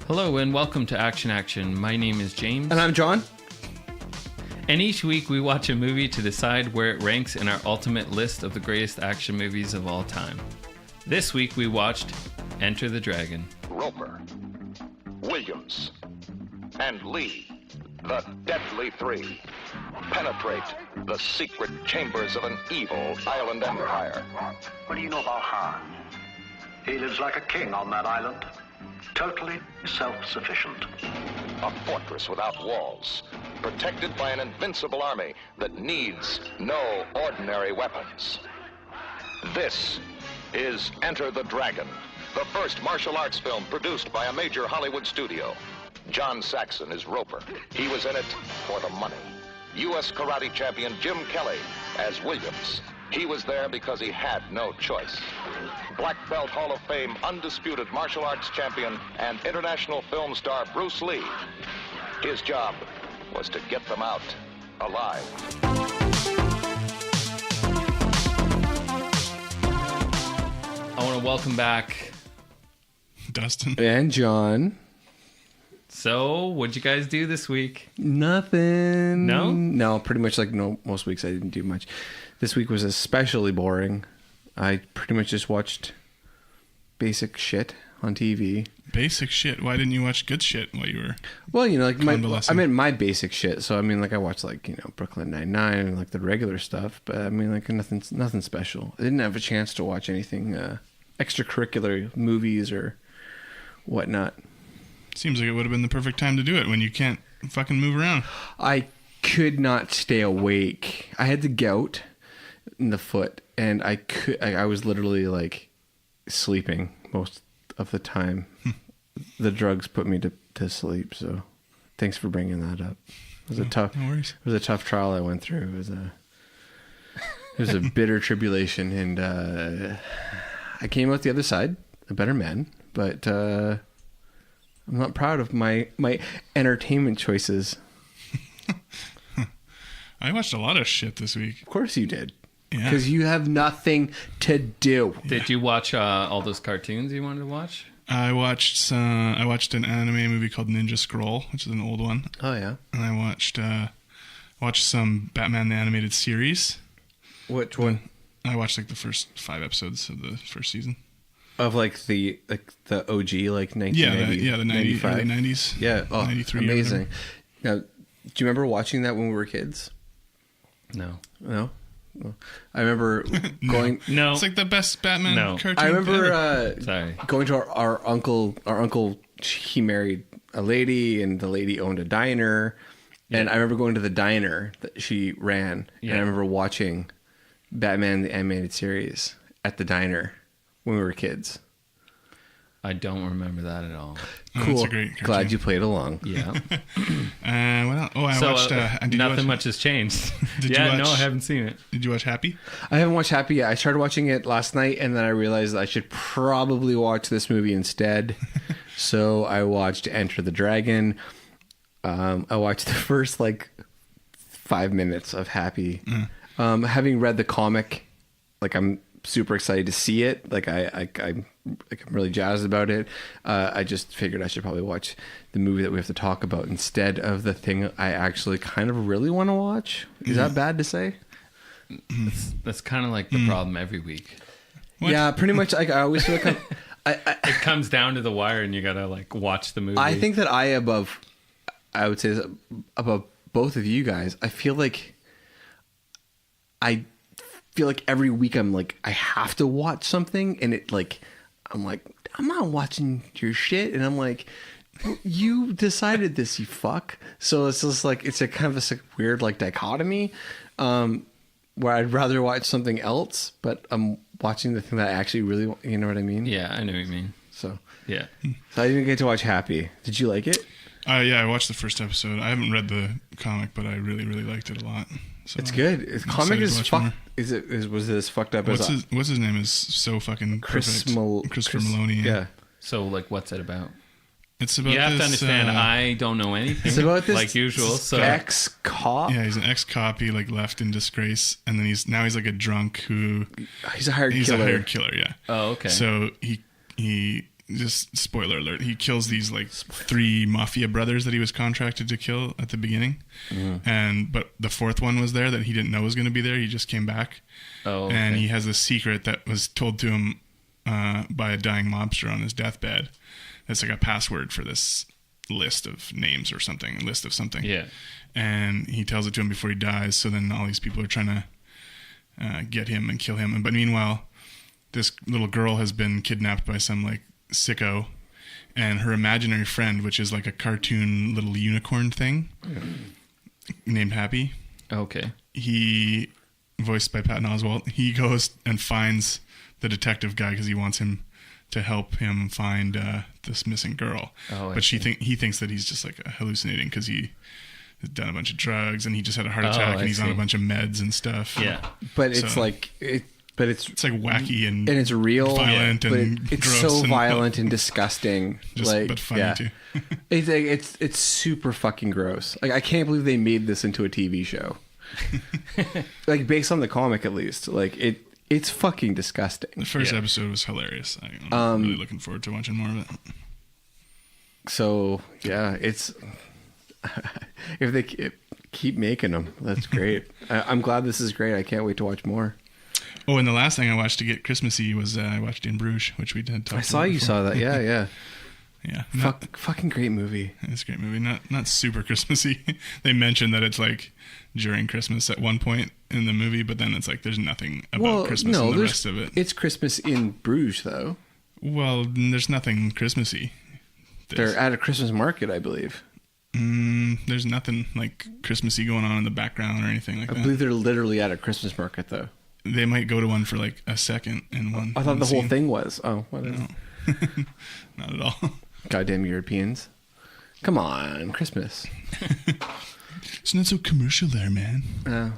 Hello and welcome to Action Action. My name is James. And I'm John. And each week we watch a movie to decide where it ranks in our ultimate list of the greatest action movies of all time. This week we watched Enter the Dragon. Roper, Williams, and Lee, the Deadly Three, penetrate the secret chambers of an evil island empire. What do you know about Han? He lives like a king on that island. Totally self-sufficient. A fortress without walls, protected by an invincible army that needs no ordinary weapons. This is Enter the Dragon, the first martial arts film produced by a major Hollywood studio. John Saxon is Roper. He was in it for the money. U.S. karate champion Jim Kelly as Williams. He was there because he had no choice. Black Belt Hall of Fame undisputed martial arts champion and international film star Bruce Lee. His job was to get them out alive. I want to welcome back Dustin. And John. So, what'd you guys do this week? Nothing. No? No, pretty much like most weeks I didn't do much. This week was especially boring. I pretty much just watched basic shit on TV. Basic shit. Why didn't you watch good shit while you were... Well, you know, like convalescing? I meant my basic shit. So I mean, like I watched like, you know, Brooklyn Nine-Nine and like the regular stuff, but I mean like nothing special. I didn't have a chance to watch anything extracurricular movies or whatnot. Seems like it would have been the perfect time to do it when you can't fucking move around. I could not stay awake. I had the gout in the foot, and I was literally like sleeping most of the time. The drugs put me to sleep. So, thanks for bringing that up. It was No worries. It was a tough trial I went through. It was a bitter tribulation, and I came out the other side a better man. But I'm not proud of my entertainment choices. I watched a lot of shit this week. Of course you did. Yeah. Because you have nothing to do. Did you watch all those cartoons you wanted to watch? I watched an anime movie called Ninja Scroll, which is an old one. Oh, yeah. And I watched some Batman the Animated Series. Which one? I watched like the first 5 episodes of the first season. Of like the OG, like 1990, the 90s, early 90s. Yeah, 93 amazing. Now, do you remember watching that when we were kids? No. No? I remember going... No. It's like the best Batman cartoon I remember Sorry. going to our uncle. Our uncle, he married a lady, and the lady owned a diner. Yeah. And I remember going to the diner that she ran, and I remember watching Batman the Animated Series at the diner when we were kids. I don't remember that at all. Cool. It's a great cartoon. Glad you played along. Yeah. What else? Oh, I watched... nothing much has changed. Did you No, watch- I haven't seen it. Did you watch Happy? I haven't watched Happy yet. I started watching it last night, and then I realized I should probably watch this movie instead. So I watched Enter the Dragon. I watched the first 5 minutes of Happy. Having read the comic, I'm super excited to see it. I'm really jazzed about it. I just figured I should probably watch the movie that we have to talk about instead of the thing I actually kind of really want to watch. Is that bad to say? That's kind of like the problem every week. What? Yeah, pretty much. I always feel like It comes down to the wire and you gotta watch the movie. I think that I would say above both of you guys. I feel like every week I have to watch something, and I'm not watching your shit, and I'm like, you decided this, you fuck. So it's just it's a kind of a weird dichotomy, where I'd rather watch something else, but I'm watching the thing that I actually really, you know what I mean? Yeah, I know what you mean. So yeah. So I didn't get to watch Happy. Did you like it? Yeah, I watched the first episode. I haven't read the comic, but I really, really liked it a lot. So It's good. The comic is fucked. Was it as fucked up what's as his name is so fucking perfect. Christopher Maloney. Yeah. So what's it about? It's about You have this, to understand, I don't know anything. It's about this like usual. So ex-cop. Yeah, he's an ex-cop. He left in disgrace, and then he's like a drunk who He's a hired killer. a hired killer. Yeah. Oh, okay. So he just spoiler alert, he kills these like 3 mafia brothers that he was contracted to kill at the beginning. But the 4th one was there that he didn't know was going to be there. He just came back. Okay. And he has a secret that was told to him by a dying mobster on his deathbed. That's like a password for this list of names or something, a list of something. Yeah. And he tells it to him before he dies. So then all these people are trying to get him and kill him. But meanwhile, this little girl has been kidnapped by some like sicko, and her imaginary friend, which is like a cartoon little unicorn thing named Happy. Okay. He, voiced by Patton Oswalt, he goes and finds the detective guy because he wants him to help him find this missing girl. But he thinks that he's just like hallucinating because he has done a bunch of drugs and he just had a heart attack and he's on a bunch of meds and stuff. Yeah. But it's like it's like wacky and it's real, violent, but and it's gross so and violent and disgusting. but funny too. It's super fucking gross. Like, I can't believe they made this into a TV show. Like, based on the comic, at least. Like, it's fucking disgusting. The first episode was hilarious. I'm really looking forward to watching more of it. So yeah, it's if they keep making them, that's great. I'm glad this is great. I can't wait to watch more. Oh, and the last thing I watched to get Christmassy was I watched In Bruges, which we did talk about. I saw you saw that. Yeah. Yeah. Fucking great movie. It's a great movie. Not super Christmassy. They mentioned that it's like during Christmas at one point in the movie, but then it's like there's nothing about Christmas in the rest of it. It's Christmas in Bruges, though. Well, there's nothing Christmassy. They're at a Christmas market, I believe. There's nothing like Christmassy going on in the background or anything like that. I believe they're literally at a Christmas market, though. They might go to one for like a second in one. I thought the whole thing was. Oh, I don't know. Not at all. Goddamn Europeans. Come on, Christmas. It's not so commercial there, man.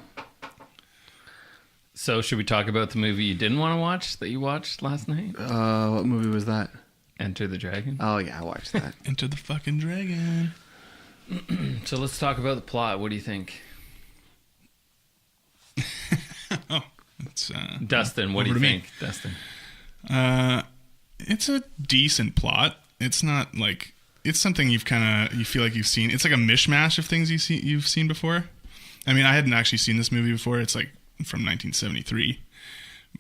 So should we talk about the movie you didn't want to watch that you watched last night? What movie was that? Enter the Dragon. Oh, yeah, I watched that. Enter the fucking dragon. So let's talk about the plot. What do you think? It's, Dustin, what do you think, Dustin? It's a decent plot. It's not like it's something you feel like you've seen. It's like a mishmash of things you've seen before. I mean, I hadn't actually seen this movie before. It's like from 1973.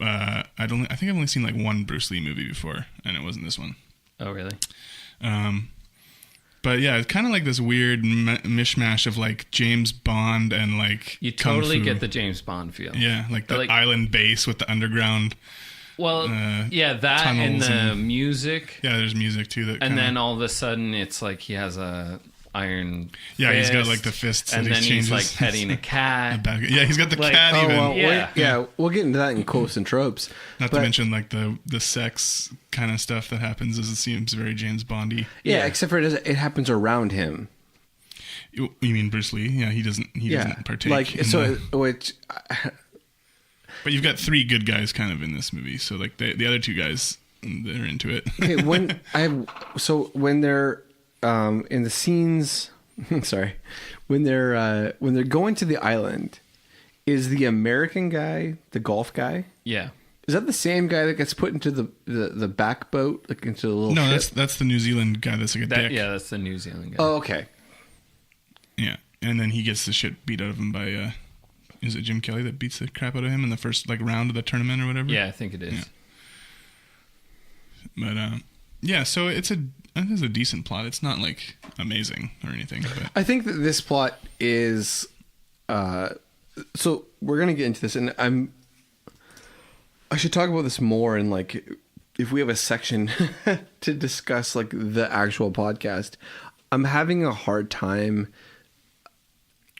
I think I've only seen like one Bruce Lee movie before, and it wasn't this one. Oh, really? But yeah, it's kind of like this weird mishmash of like James Bond and like you Kung totally Fu. get the James Bond feel. Yeah, like the island base with the underground. Well, yeah, that and the music. Yeah, there's music too. And then all of a sudden, it's like he has a iron. Yeah, fist, he's got like the fists, and that then he's like petting a cat. Yeah, he's got the cat even. Well, Yeah. we'll get into that in quotes and tropes. Not to mention like the sex kind of stuff that happens, as it seems very James Bondy. Yeah, except for it happens around him. You mean Bruce Lee? Yeah, he doesn't partake. Like so, which. But you've got 3 good guys kind of in this movie, so like the other 2 guys, they're into it. Okay, when they're in the scenes, sorry, when they're going to the island, is the American guy the golf guy? Yeah. Is that the same guy that gets put into the back boat, like into the little? No, ship? that's the New Zealand guy. That's like a dick. Yeah, that's the New Zealand guy. Oh, okay. Yeah, and then he gets the shit beat out of him by. Is it Jim Kelly that beats the crap out of him in the first like round of the tournament or whatever? Yeah, I think it is. Yeah. But yeah, so it is a decent plot. It's not like amazing or anything. But I think that this plot is. So we're gonna get into this, and I should talk about this more, and like if we have a section to discuss like the actual podcast. I'm having a hard time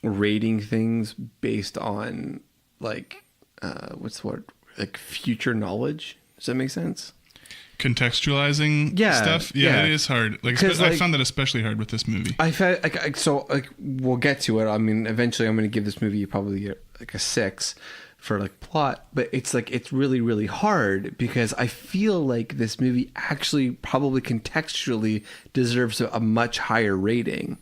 rating things based on like what's the word, like future knowledge. Does that make sense? Contextualizing stuff, it is hard. Like I found that especially hard with this movie. I felt like we'll get to it. I mean, eventually I'm going to give this movie probably like a 6 for like plot, but it's like it's really really hard because I feel like this movie actually probably contextually deserves a much higher rating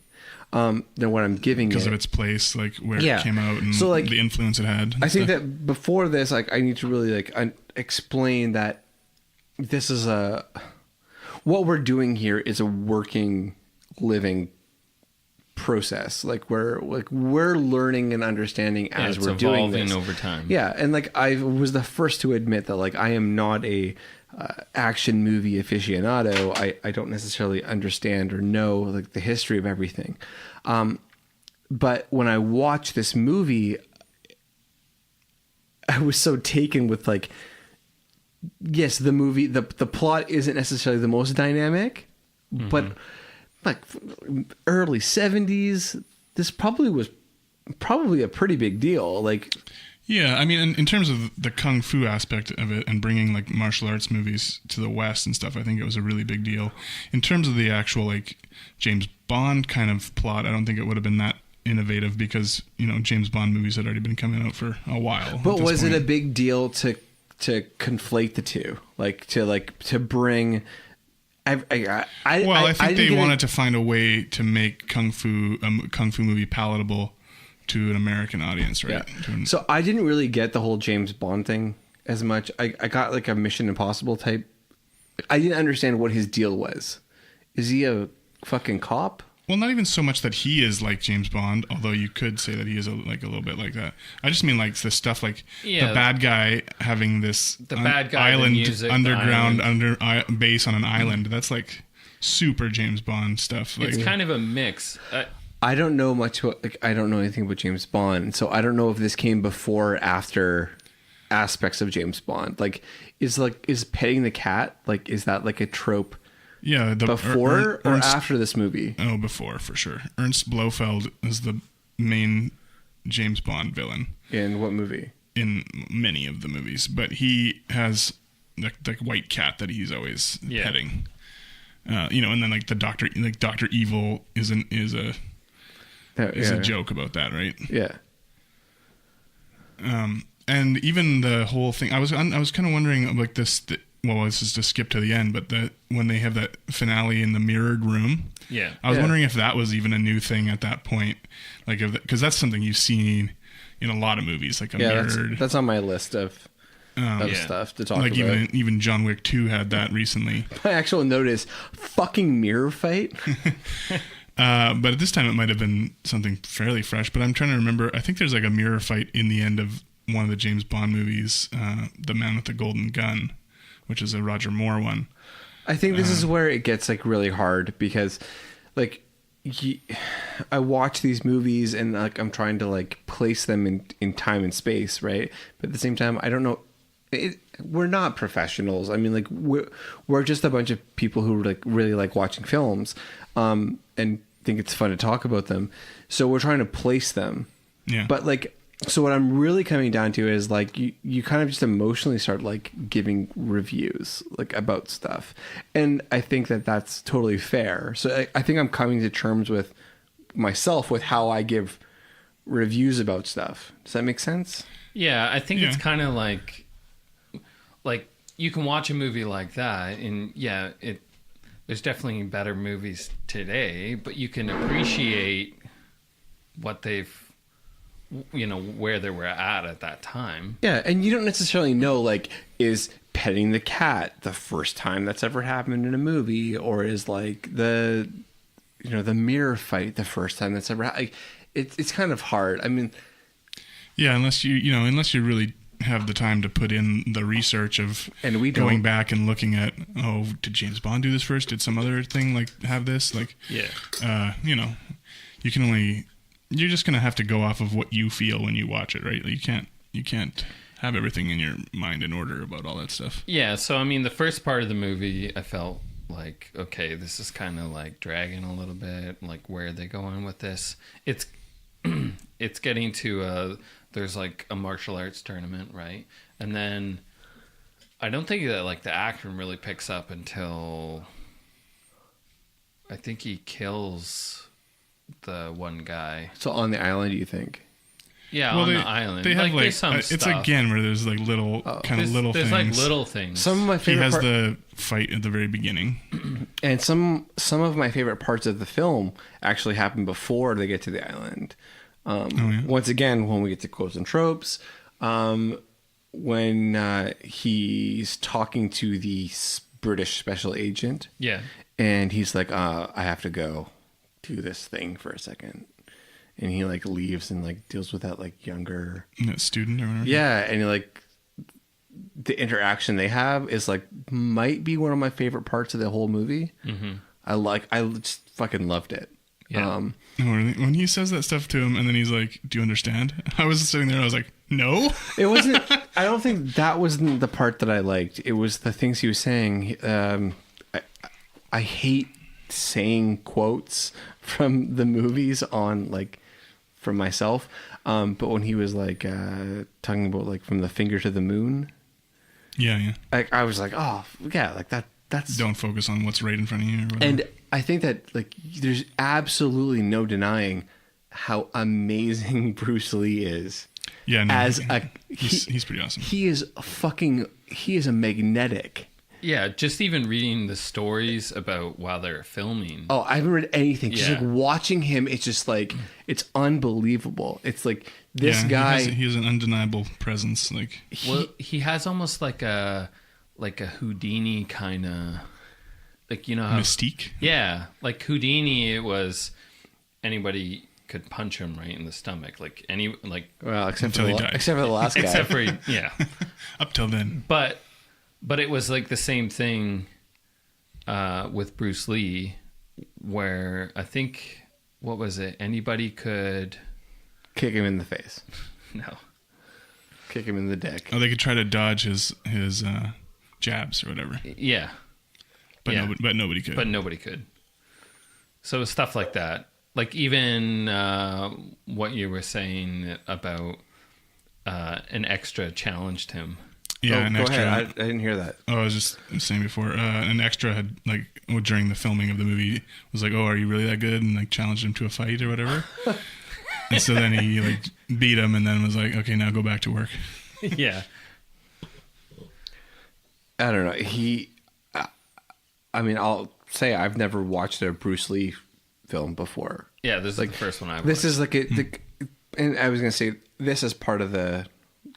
than what I'm giving because it. of its place, like where it came out and so, like, the influence it had. I think that before this, like I need to really like explain that this is what we're doing here is a working, living process. Like we're learning and understanding as it's we're doing evolving this over time. Yeah, and like I was the first to admit that like I am not a action movie aficionado. I don't necessarily understand or know like the history of everything. But when I watched this movie, I was so taken with like, yes, the movie, the plot isn't necessarily the most dynamic, but like early 70s, this was probably a pretty big deal. Like, yeah, I mean, in terms of the kung fu aspect of it and bringing like martial arts movies to the West and stuff, I think it was a really big deal. In terms of the actual like James Bond kind of plot, I don't think it would have been that innovative because, you know, James Bond movies had already been coming out for a while. But was it a big deal to conflate the two? Like to bring... I think they wanted to find a way to make kung fu movie palatable to an American audience, right? Yeah. So I didn't really get the whole James Bond thing as much. I got like a Mission Impossible type. I didn't understand what his deal was. Is he a fucking cop? Well, not even so much that he is like James Bond, although you could say that he is a little bit like that. I just mean like the stuff like the bad guy having this bad guy, island, the music, underground base on an island. That's like super James Bond stuff. Like, it's kind of a mix. I don't know much. I don't know anything about James Bond, so I don't know if this came before or after aspects of James Bond. Like, is petting the cat like is that like a trope? Yeah, before or after this movie? Oh, before for sure. Ernst Blofeld is the main James Bond villain. In what movie? In many of the movies, but he has the white cat that he's always petting. You know, and then like the Doctor Evil is a joke about that, right? Yeah. And even the whole thing, I was kind of wondering like this. Well, this is to skip to the end, but when they have that finale in the mirrored room, I was wondering if that was even a new thing at that point, like because that's something you've seen in a lot of movies, like a mirrored. That's on my list of stuff to talk like about. Like even John Wick 2 had that recently. My actual note is fucking mirror fight. But at this time it might have been something fairly fresh. But I'm trying to remember. I think there's like a mirror fight in the end of one of the James Bond movies, The Man with the Golden Gun, which is a Roger Moore one. I think this is where it gets like really hard because like I watch these movies and like I'm trying to like place them in time and space, right? But at the same time, I don't know. We're not professionals. I mean, like we're just a bunch of people who like really like watching films and think it's fun to talk about them. So we're trying to place them. Yeah. But like, so what I'm really coming down to is like you kind of just emotionally start like giving reviews like about stuff, and I think that that's totally fair. So I think I'm coming to terms with myself with how I give reviews about stuff. Does that make sense? Yeah, I think it's kind of like you can watch a movie like that, and there's definitely better movies today, but you can appreciate what they've. You know, where they were at that time. Yeah, and you don't necessarily know, like, is petting the cat the first time that's ever happened in a movie, or is, like, the mirror fight the first time that's ever happened. Like, it's kind of hard. I mean... Yeah, unless you really have the time to put in the research of and we going back and looking at, did James Bond do this first? Did some other thing, like, have this? Like, you can only... You're just going to have to go off of what you feel when you watch it, right? You can't have everything in your mind in order about all that stuff. Yeah, so I mean, the first part of the movie, I felt like, okay, this is kind of like dragging a little bit. Like, where are they going with this? It's getting to there's like a martial arts tournament, right? And then I don't think that like the action really picks up until I think he kills the one guy. So on the island, you think? Yeah, on the island. They have like some it's stuff. again where there's like little things. There's like little things. Some of my favorite. He has the fight at the very beginning, and some of my favorite parts of the film actually happen before they get to the island. Once again, when we get to quotes and tropes, when he's talking to the British special agent. Yeah. And he's like, I have to go do this thing for a second. And he like leaves and like deals with that like younger That student or whatever. Yeah, and like the interaction they have is like might be one of my favorite parts of the whole movie. Mm-hmm. I just fucking loved it. Yeah. When he says that stuff to him and then he's like, do you understand? I was sitting there and I was like, no. It wasn't. I don't think that wasn't the part that I liked. It was the things he was saying. I hate saying quotes from the movies on like for myself. But when he was like talking about like from the finger to the moon, Yeah. I was like, oh yeah, like that's Don't focus on what's right in front of you. Or whatever. And I think that like there's absolutely no denying how amazing Bruce Lee is. Yeah, no, as a he's pretty awesome. He is a magnetic. Yeah, just even reading the stories about while they were filming. Oh, I haven't read anything. Just Yeah. like watching him, it's just like it's unbelievable. It's like this guy. He has an undeniable presence. Like He has almost like a Houdini kind of, like, you know how mystique. Yeah, like Houdini, it was anybody could punch him right in the stomach, like Well, except Until for he the, died. except for the last guy. except for yeah. Up till then. But it was like the same thing with Bruce Lee, where I think, what was it? Anybody could Kick him in the face. no. Kick him in the dick. Oh, they could try to dodge his jabs or whatever, Yeah, but Yeah. but nobody could. but nobody could. So stuff like that. Like even what you were saying about an extra challenged him. yeah, Oh, an go extra. ahead. I didn't hear that. Oh, I was just saying before, an extra had like during the filming of the movie was like, "Oh, are you really that good?" and like challenged him to a fight or whatever. And so then he like beat him and then was like, "Okay, now go back to work." Yeah. I don't know. I mean, I'll say I've never watched a Bruce Lee film before. Yeah, this is the first one I watched. This is like and I was gonna say this is part of the,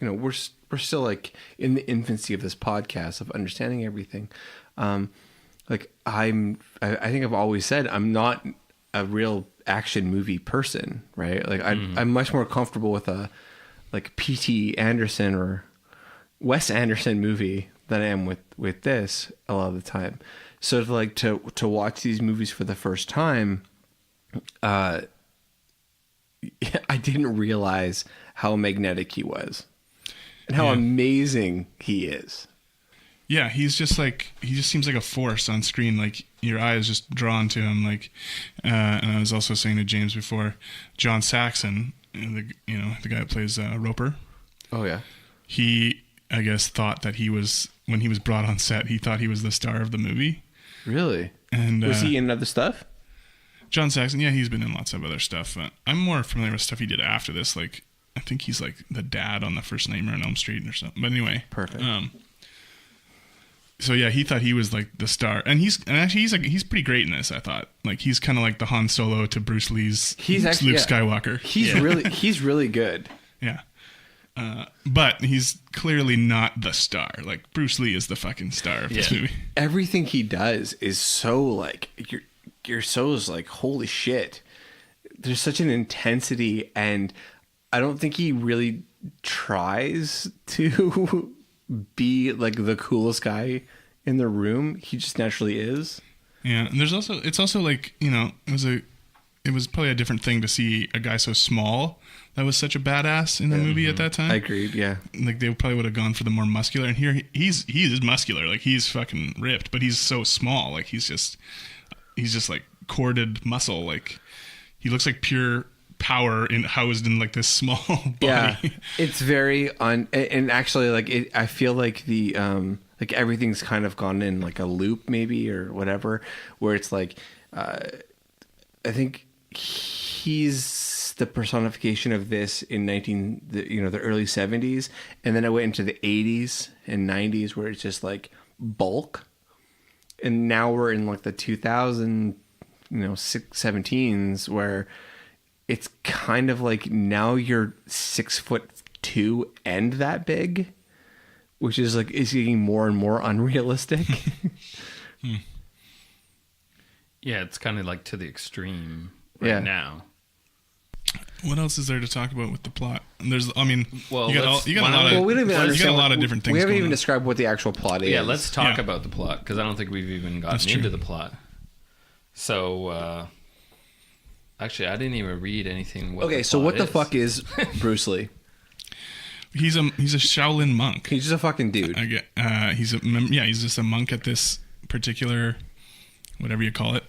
you know, we're still like in the infancy of this podcast of understanding everything. Like I think I've always said I'm not a real action movie person, right? Like I'm much more comfortable with a like P.T. Anderson or Wes Anderson movie than I am with this a lot of the time. So to watch these movies for the first time, I didn't realize how magnetic he was and how amazing he is. Yeah, he just seems like a force on screen. Like your eye is just drawn to him. Like, and I was also saying to James before, John Saxon, the guy that plays Roper. Oh yeah. He, I guess, thought that when he was brought on set, he thought he was the star of the movie. Really? And Was he in other stuff? John Saxon, yeah, he's been in lots of other stuff. I'm more familiar with stuff he did after this. Like, I think he's like the dad on the first Nightmare on Elm Street or something. But anyway, Perfect. So yeah, he thought he was like the star, and actually he's pretty great in this. I thought like he's kind of like the Han Solo to Bruce Lee's actually, Luke Skywalker. He's really good. Yeah. But he's clearly not the star. Like Bruce Lee is the fucking star of this movie. Everything he does is so like you're so like holy shit. There's such an intensity, and I don't think he really tries to be like the coolest guy in the room. He just naturally is. Yeah, and it's also like, you know, it was probably a different thing to see a guy so small that was such a badass in the movie at that time. I agreed, yeah. Like they probably would have gone for the more muscular, and here he is muscular, like he's fucking ripped, but he's so small, like he's just like corded muscle, like he looks like pure power housed in like this small body. Yeah, it's very and actually like I feel like the like everything's kind of gone in like a loop maybe or whatever, where it's like I think he's the personification of this in the early 70s, and then I went into the 80s and 90s where it's just like bulk, and now we're in like the 17s where it's kind of like now you're 6'2" and that big, which is like is getting more and more unrealistic. Yeah, it's kind of like to the extreme right now. What else is there to talk about with the plot? There's, I mean, Well, you got let's- a why lot don't of, we don't even you got a understand lot of different things. We haven't going even on. described what the actual plot is. Yeah, let's talk Yeah. about the plot because I don't think we've even That's gotten true. into the plot. So, actually, I didn't even read anything. Okay, so what the fuck is Bruce Lee? He's a Shaolin monk. He's just a fucking dude. I get. He's just a monk at this particular, whatever you call it,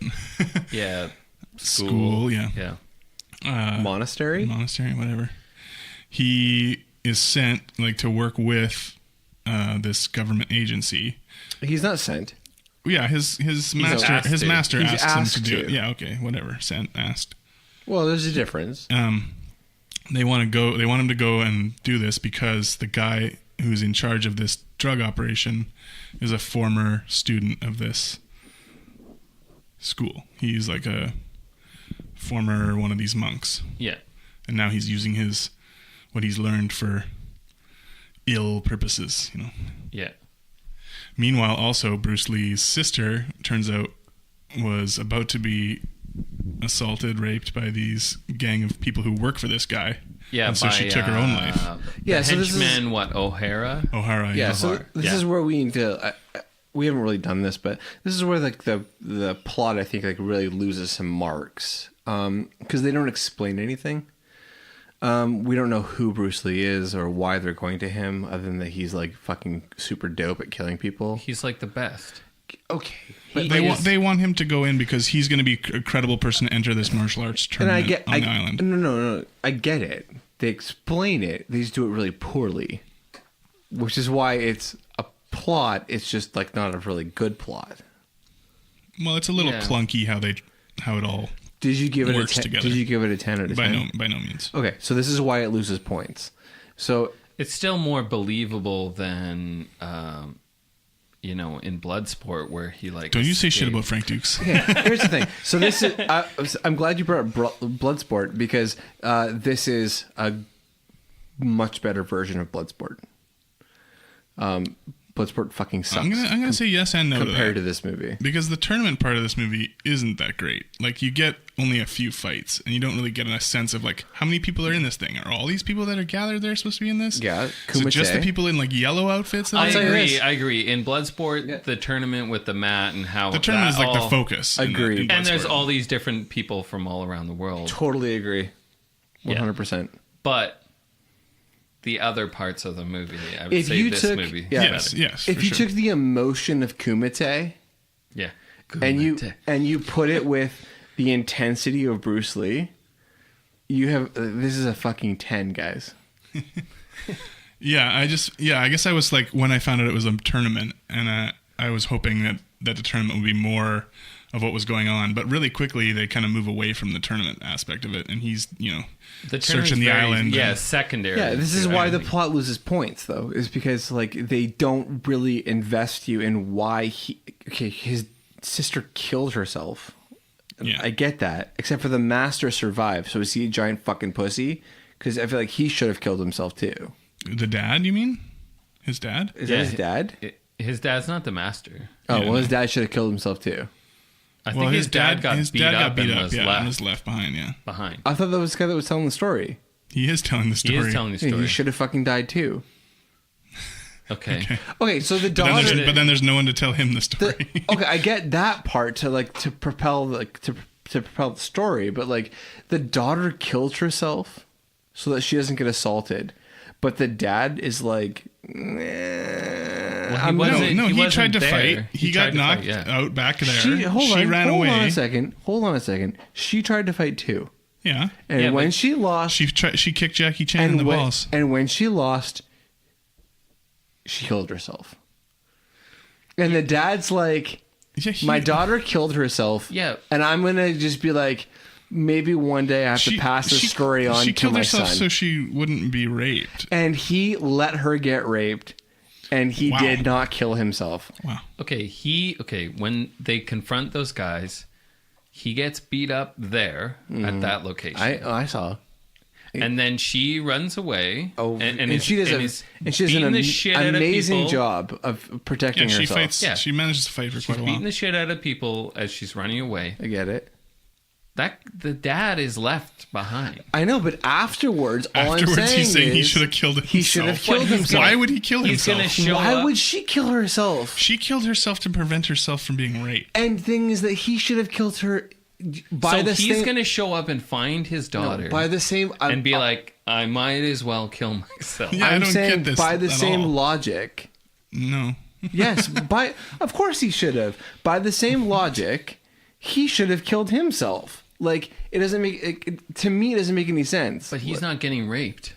Yeah, school. Yeah. Yeah. Monastery? Monastery, whatever. He is sent like to work with this government agency. He's not sent. Yeah, his master asked to. master He's asked him asked to do it. to. Yeah, okay, whatever. Asked. Well, there's a difference. They want him to go and do this because the guy who's in charge of this drug operation is a former student of this school. He's like a former one of these monks, Yeah. and now he's using what he's learned for ill purposes, you know. Yeah. Meanwhile, also Bruce Lee's sister turns out was about to be assaulted, raped by these gang of people who work for this guy. Yeah. and so she took her own life. Yeah, Yeah. so this is- Henchman, what, O'Hara? O'Hara, Yeah, so Hard. this Yeah. is where we need to. We haven't really done this, but this is where like the plot I think like really loses some marks because they don't explain anything. We don't know who Bruce Lee is or why they're going to him, other than that he's like fucking super dope at killing people. He's like the best. Okay, He They is- they want him to go in because he's going to be a credible person to enter this martial arts and I tournament get on the island. No, I get it. They explain it. They just do it really poorly, which is why it's a plot. It's just like not a really good plot. Well, it's a little Yeah. clunky how it all Did you give it Works a 10? together. Did you give it a 10 out of 10? by no means. Okay, so this is why it loses points. So It's still more believable than, in Bloodsport where he like. Don't you say shit escaped. about Frank Dukes. here's the thing. So this is. I'm glad you brought up Bloodsport because this is a much better version of Bloodsport. Bloodsport fucking sucks. I'm gonna say yes and no compared to to that. this movie. Because the tournament part of this movie isn't that great. Like, you get only a few fights, and you don't really get a sense of, like, how many people are in this thing? Are all these people that are gathered there supposed to be in this? Yeah, Is it just the people in, like, yellow outfits? That I are say there? this. agree. In Bloodsport, the tournament with the mat and how The tournament is, like, the all- focus. in Agreed. in And there's Bloodsport. all these different people from all around the world. Totally agree. 100%. But the other parts of the movie, I would If say you this took- movie. yeah. is Yes, better. yes. If for you sure. took the emotion of Kumite Yeah. and you put it with the intensity of Bruce Lee, you have this is a fucking 10, guys. I guess I was like, when I found out it was a tournament, and I was hoping that the tournament would be more of what was going on, but really quickly they kind of move away from the tournament aspect of it, and he's, The searching the tournament's island. Yeah, and- secondary. Yeah, this is to why the everything. plot loses points, though, is because like they don't really invest you in why his sister killed herself. Yeah. I get that, except for the master survived. So is he a giant fucking pussy? Because I feel like he should have killed himself too. The dad, you mean? His dad? Is Yeah, that his dad? His dad's not the master. Oh, Yeah, well, no. his dad should have killed himself too. I think his dad got beat up and was and left was left behind, yeah. behind. I thought that was the guy that was telling the story. He is telling the He story. is telling the Yeah, story. he should have fucking died too. Okay. Okay, so the But then, daughter. but then there's no one to tell him the story. Okay, I get that part to propel to propel the story, but like the daughter killed herself so that she doesn't get assaulted, but the dad is like, Well, he he tried to there. fight. He got tried to knocked fight, yeah. out back there. she ran away. Hold on a second. She tried to fight too, Yeah. and Yeah, when but- she lost, She kicked Jackie Chan in the when, balls. and when she lost, she killed herself. And the dad's like, Yeah, my daughter killed herself. Yeah. And I'm going to just be like, maybe one day I have to pass this story on She to killed my herself son. so she wouldn't be raped. And he let her get raped, and he Wow. did not kill himself. Wow. Okay, when they confront those guys, he gets beat up there at that location. I saw. And then she runs away. Oh, and she does beating an the shit out of amazing people. job of protecting she herself. fights. Yeah. She manages to fight for quite a while. Beating the shit out of people as she's running away. I get it. The dad is left behind. I know, but afterwards, all I'm saying he's saying he is should have killed himself. He should have killed himself. Why would he kill He's himself? gonna show Why up. would she kill herself? She killed herself to prevent herself from being raped. And the thing is that he should have killed her by So the he's same... going to show up and find his daughter by the same... and be like, I might as well kill myself. Yeah, I I'm don't saying get this by the at same all. logic... No. Yes, of course he should have. By the same logic, he should have killed himself. Like, it doesn't make... to me, it doesn't make any sense. But he's not getting raped.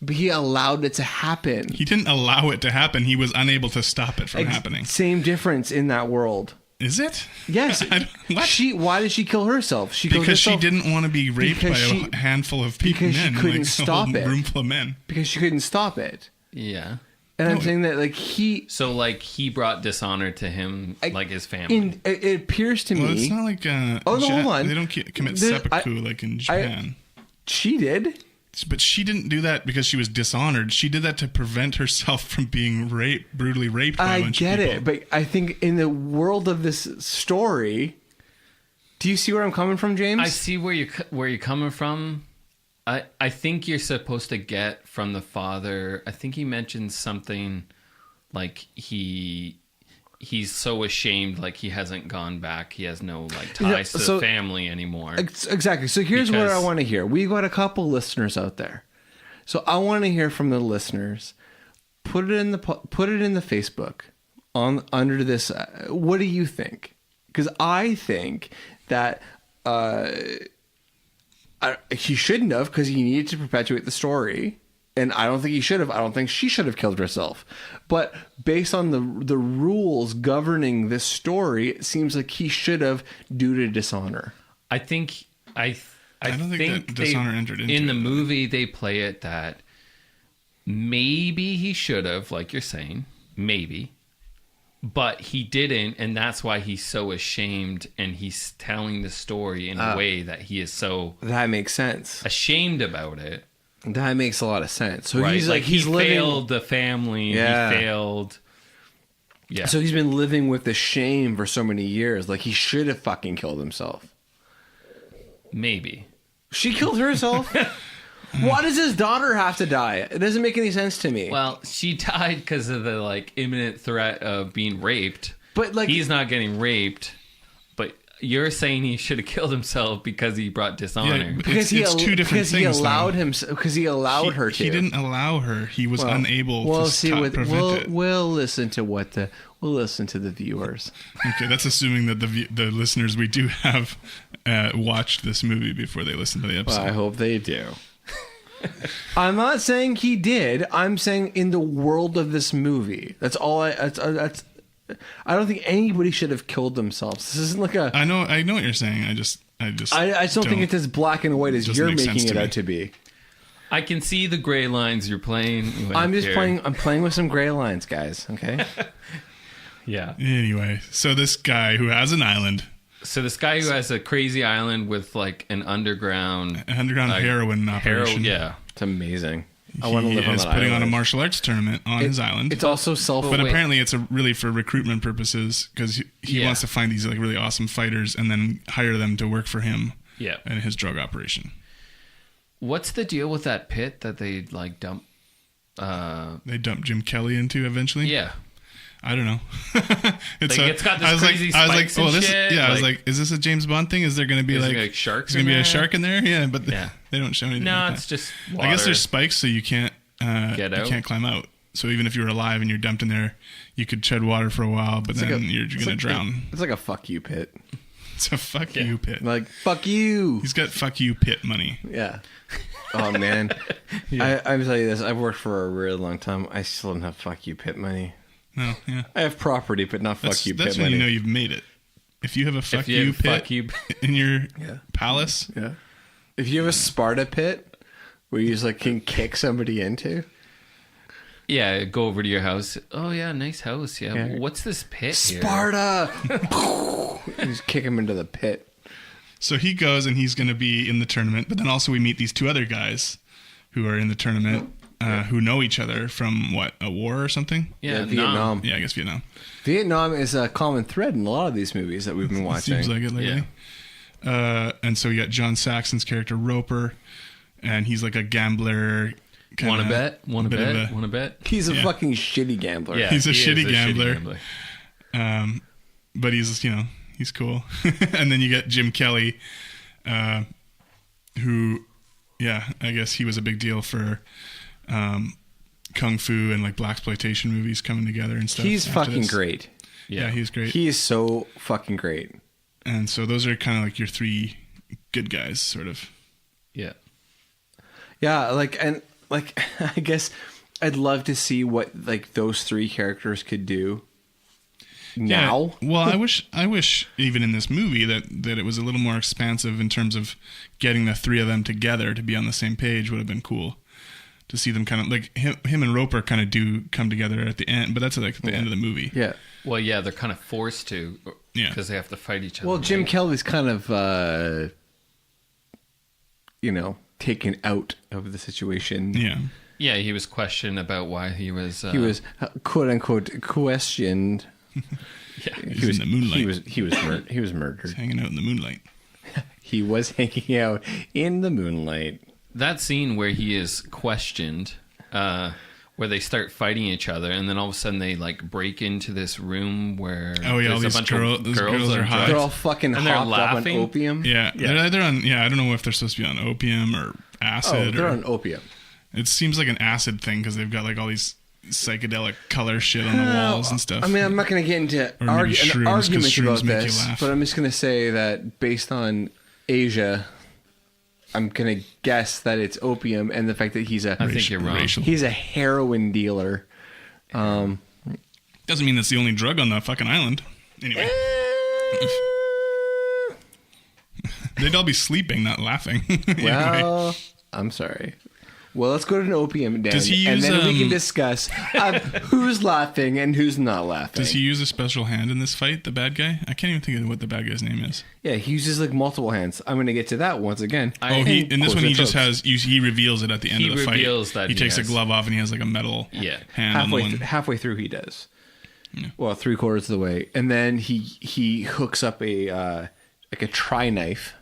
But he allowed it to happen. He didn't allow it to happen. He was unable to stop it from happening. Same difference in that world. Is it? Yes. What? Why did she kill herself? She killed Because she herself didn't want to be raped by a handful of people, because she men. couldn't like stop a whole it. room full of men. because she couldn't stop it. Yeah. And I'm saying that, like, he... So, like, he brought dishonor to him, like his family. It appears to Well, me... it's not like hold on. they don't commit There- seppuku like in Japan. She did. But she didn't do that because she was dishonored. She did that to prevent herself from being brutally raped by a I bunch get of people. it. But I think in the world of this story... Do you see where I'm coming from, James? I see where you're coming from. I think you're supposed to get from the father. I think he mentions something like he's so ashamed, like he hasn't gone back. He has no like ties to the family anymore. Exactly. So here's what I want to hear. We got a couple listeners out there, so I want to hear from the listeners. Put it in the Facebook under this. What do you think? Because I think that he shouldn't have, because he needed to perpetuate the story. And I don't think he should have. I don't think she should have killed herself. But based on the rules governing this story, it seems like he should have due to dishonor. I think I don't think that dishonor entered into in the it. movie they play it that maybe he should have, like you're saying, maybe, but he didn't, and that's why he's so ashamed, and he's telling the story in a way that he is so That makes sense. ashamed about it. That makes a lot of sense. So Right? he's like he's he living, failed the family. Yeah. He failed. Yeah. So he's been living with the shame for so many years. Like, he should have fucking killed himself. Maybe. She killed herself? Why does his daughter have to die? It doesn't make any sense to me. Well, she died because of the like imminent threat of being raped. But like, He's not getting raped. But you're saying he should have killed himself because he brought dishonor. Yeah, because it's two different because things. he allowed though. him, because he allowed her to. He didn't allow her. He was unable to prevent it. We'll listen to we'll listen to the viewers. Okay, that's assuming that the listeners we do have watched this movie before they listen to the episode. Well, I hope they do. I'm not saying he did. I'm saying in the world of this movie. That's all. I don't think anybody should have killed themselves. This isn't like a. I know what you're saying. I just don't think it's as black and white as Doesn't you're make sense making to it me. out to be. I can see the gray lines you're playing. with I'm just here. playing. I'm playing with some gray lines, guys. Okay. Yeah. Anyway, so this guy who has an island, So this guy who has a crazy island with like an underground like, heroin operation. Yeah. It's amazing. I want to live on is that putting on a island. martial arts tournament on his island. It's also self. but wait. apparently it's really for recruitment purposes because he Yeah. wants to find these like really awesome fighters and then hire them to work for him Yeah. in his drug operation. What's the deal with that pit that they like dump? They dumped Jim Kelly into eventually. Yeah. I don't know. Like, it's got this I was crazy like, spikes and shit, yeah. I was like- like, is this a James Bond thing? Is there going to be Is there like gonna be sharks Is going to in be a there? shark in there? Yeah, but Yeah. they don't show anything. No, like it's that. just water. I guess there's spikes, so you can't Get You out? can't climb out. So even if you were alive and you're dumped in there, you could tread water for a while, but then you're going to drown. It's like a fuck you pit. It's a fuck you pit. Like, fuck you. He's got fuck you pit money. Yeah. Oh man. I'm telling you this. I've worked for a really long time. I still don't have fuck you pit money. No, yeah. I have property, but not fuck you That's pit when money. you know you've made it. If you have a fuck If you you have pit fuck you- in your palace, Yeah. If you have a Sparta pit where you just like can kick somebody into. Yeah, go over to your house. Oh yeah, nice house. Yeah. Yeah. What's this pit here? Sparta. You just kick him into the pit. So he goes and he's going to be in the tournament, but then also we meet these two other guys who are in the tournament who know each other from, what, a war or something? Yeah, Vietnam. Yeah, I guess Vietnam. Vietnam is a common thread in a lot of these movies that we've been watching. Seems like it lately. Yeah. And so you got John Saxon's character, Roper, and he's like a gambler. Want to bet? Want to bet? Want to bet? He's a fucking shitty gambler. Yeah, He's a he is shitty gambler. But he's, he's cool. And then you get Jim Kelly, who, I guess he was a big deal for kung fu and like blaxploitation movies coming together and stuff. He's fucking great. Yeah, he's great. He is so fucking great. And so those are kind of like your three good guys, sort of. Yeah. Yeah, I guess I'd love to see what like those three characters could do now. Yeah. Well, I wish even in this movie that it was a little more expansive in terms of getting the three of them together to be on the same page would have been cool. To see them kind of like him and Roper kind of do come together at the end, but that's like at the end of the movie. Yeah. Well, yeah, they're kind of forced to because they have to fight each other. Well, Jim Kelly's kind of taken out of the situation. Yeah. Yeah, he was questioned about why he was quote unquote questioned. Yeah, he was in the moonlight. He was murdered. He's hanging out in the moonlight. He was hanging out in the moonlight. That scene where he is questioned, where they start fighting each other, and then all of a sudden they like break into this room where all there's these a bunch girls of girls are high. They're all fucking And they're hopped up on laughing. opium. Yeah, they're either on. Yeah, I don't know if they're supposed to be on opium or acid. They're or, on opium. It seems like an acid thing because they've got like all these psychedelic color shit on the walls and stuff. I mean, I'm not going to get into Or maybe an shrooms, 'cause argument shrooms about make you this, laugh. but I'm just going to say that based on Asia, I'm going to guess that it's opium and the fact that he's I think you're wrong. he's a heroin dealer. Doesn't mean that's the only drug on the fucking island. Anyway. They'd all be sleeping, not laughing. Anyway. Well, I'm sorry. Well, let's go to an opium den, Does he and use, then we can discuss who's laughing and who's not laughing. Does he use a special hand in this fight, the bad guy? I can't even think of what the bad guy's name is. Yeah, he uses like multiple hands. I'm going to get to that once again. In this one he just has. he reveals it at the end He of the fight. reveals that he he takes a has- glove off and he has like a metal hand on the one. halfway through he does. Yeah. Well, 3/4 of the way, and then he hooks up a tri knife.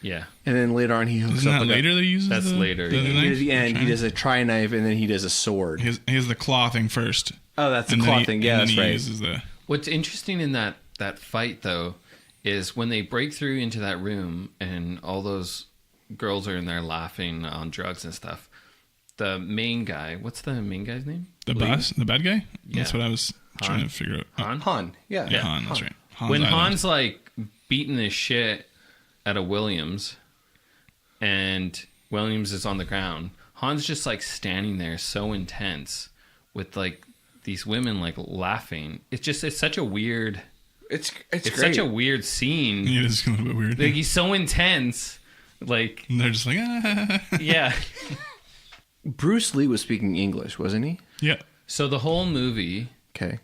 Yeah, And then later on he hooks Isn't up that later that he uses That's later, the yeah. knife? at the end The he tri- does a tri knife, and then he does a sword. He has the claw thing first. Oh, that's the And then claw he- thing. and Yeah, then that's he right. uses the... What's interesting in that fight, though, is when they break through into that room and all those girls are in there laughing on drugs and stuff. The main guy, what's the main guy's name? The Lee? boss? The bad guy? That's Yeah. what I was trying to figure out. Han? Han. Yeah. Yeah, Han, that's right. Han's When Island. Han's like beating his shit out of Williams and Williams is on the ground, Han's just like standing there so intense with like these women like laughing. It's such a weird... It's It's great. such a weird scene. Yeah, it's a little bit weird. Like he's so intense. Like And they're just like, ah. yeah. Bruce Lee was speaking English, wasn't he? Yeah. So the whole movie Okay.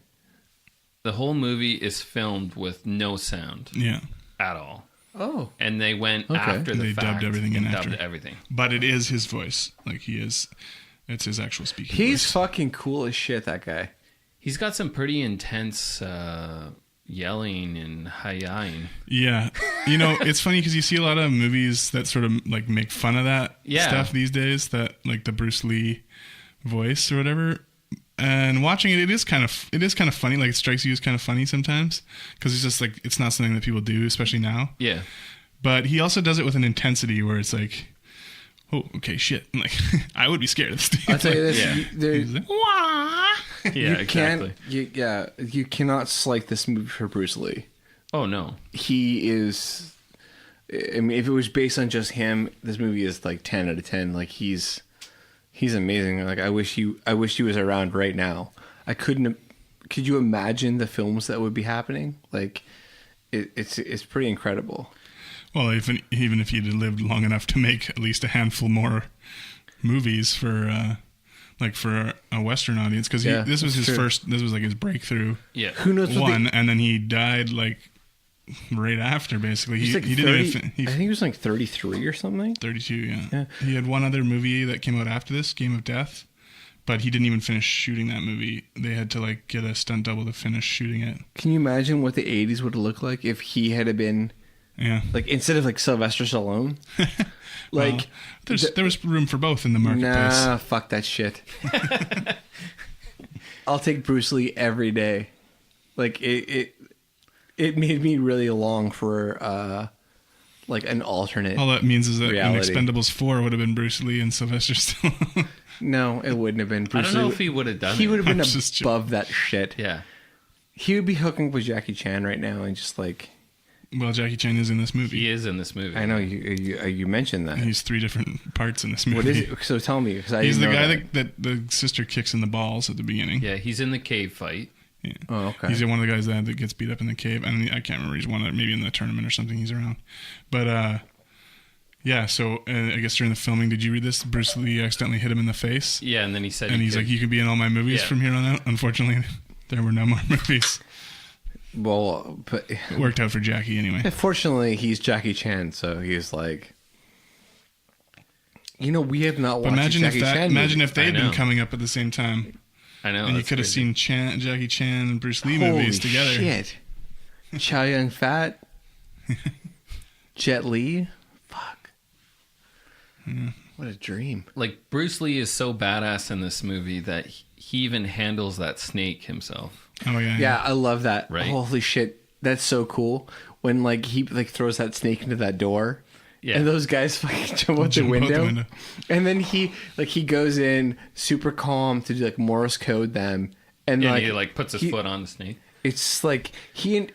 is filmed with no sound Yeah. at all. Oh. And they went Okay. after the They fact dubbed everything in and after. dubbed everything. But it is his voice. Like it's his actual speaking He's voice. fucking cool as shit, that guy. He's got some pretty intense yelling and hi-ying. Yeah. It's funny because you see a lot of movies that sort of like make fun of that Yeah. stuff these days, that like the Bruce Lee voice or whatever. And watching it is kind of funny. Like it strikes you as kind of funny sometimes because it's just like, it's not something that people do, especially now. Yeah. But he also does it with an intensity where it's like, oh, okay, shit. Like I would be scared of this thing. I'll tell you this. Yeah. He's like, "Wah!" Yeah, exactly. You cannot slight this movie for Bruce Lee. Oh no. He is. I mean, if it was based on just him, this movie is like 10 out of 10. Like he's amazing. Like I wish he was around right now. I couldn't. Could you imagine the films that would be happening? Like, it's pretty incredible. Well, even if he'd lived long enough to make at least a handful more movies for a Western audience, because Yeah, this was that's his true. first. This was like his breakthrough Yeah. Who knows what one, and then he died like right after, basically. He's He like didn't 30, even... I think he was like 33 or something. 32, yeah. Yeah. He had one other movie that came out after this, Game of Death, but he didn't even finish shooting that movie. They had to like get a stunt double to finish shooting it. Can you imagine what the 80s would have looked like if he had been, Yeah. like, instead of like Sylvester Stallone? Like, Well, there was room for both in the marketplace. nah, fuck that shit. I'll take Bruce Lee every day. Like, it made me really long for like an alternate. All that means is that reality. in Expendables 4 would have been Bruce Lee and Sylvester Stallone. No, it wouldn't have been. Bruce I don't know Lee if he would have done He it. would have been I'm just above that shit. Yeah. He would be hooking up with Jackie Chan right now and just like, Well, Jackie Chan is in this movie. He is in this movie. I know you mentioned that. He's 3 different parts in this movie. What is it? So tell me, because I He's the didn't know guy that the sister kicks in the balls at the beginning. Yeah, he's in the cave fight. Yeah. Oh, okay. He's one of the guys that gets beat up in the cave. And I can't remember. He's one that maybe in the tournament or something he's around. But yeah, so I guess during the filming, did you read this? Bruce Lee accidentally hit him in the face. Yeah, and then he said, And he's like, you can be in all my movies Yeah. from here on out. Unfortunately, there were no more movies. Well, but It worked out for Jackie anyway. fortunately, he's Jackie Chan, so he's like, we have not But watched imagine a if Jackie that, Chan imagine movie. if they had I know. been coming up at the same time, I know. and you that's could have crazy. seen Jackie Chan and Bruce Lee Holy movies together. shit. Chow Yun Fat, Jet Li, fuck. What a dream. Like, Bruce Lee is so badass in this movie that he even handles that snake himself. Oh yeah, Yeah, I love that. Right. Holy shit, that's so cool. When like he like throws that snake into that door. Yeah. And those guys fucking jump out the Jump out the window. window. And then he goes in super calm to do like Morse code them. And Yeah, like he like puts his foot on the snake. it's like he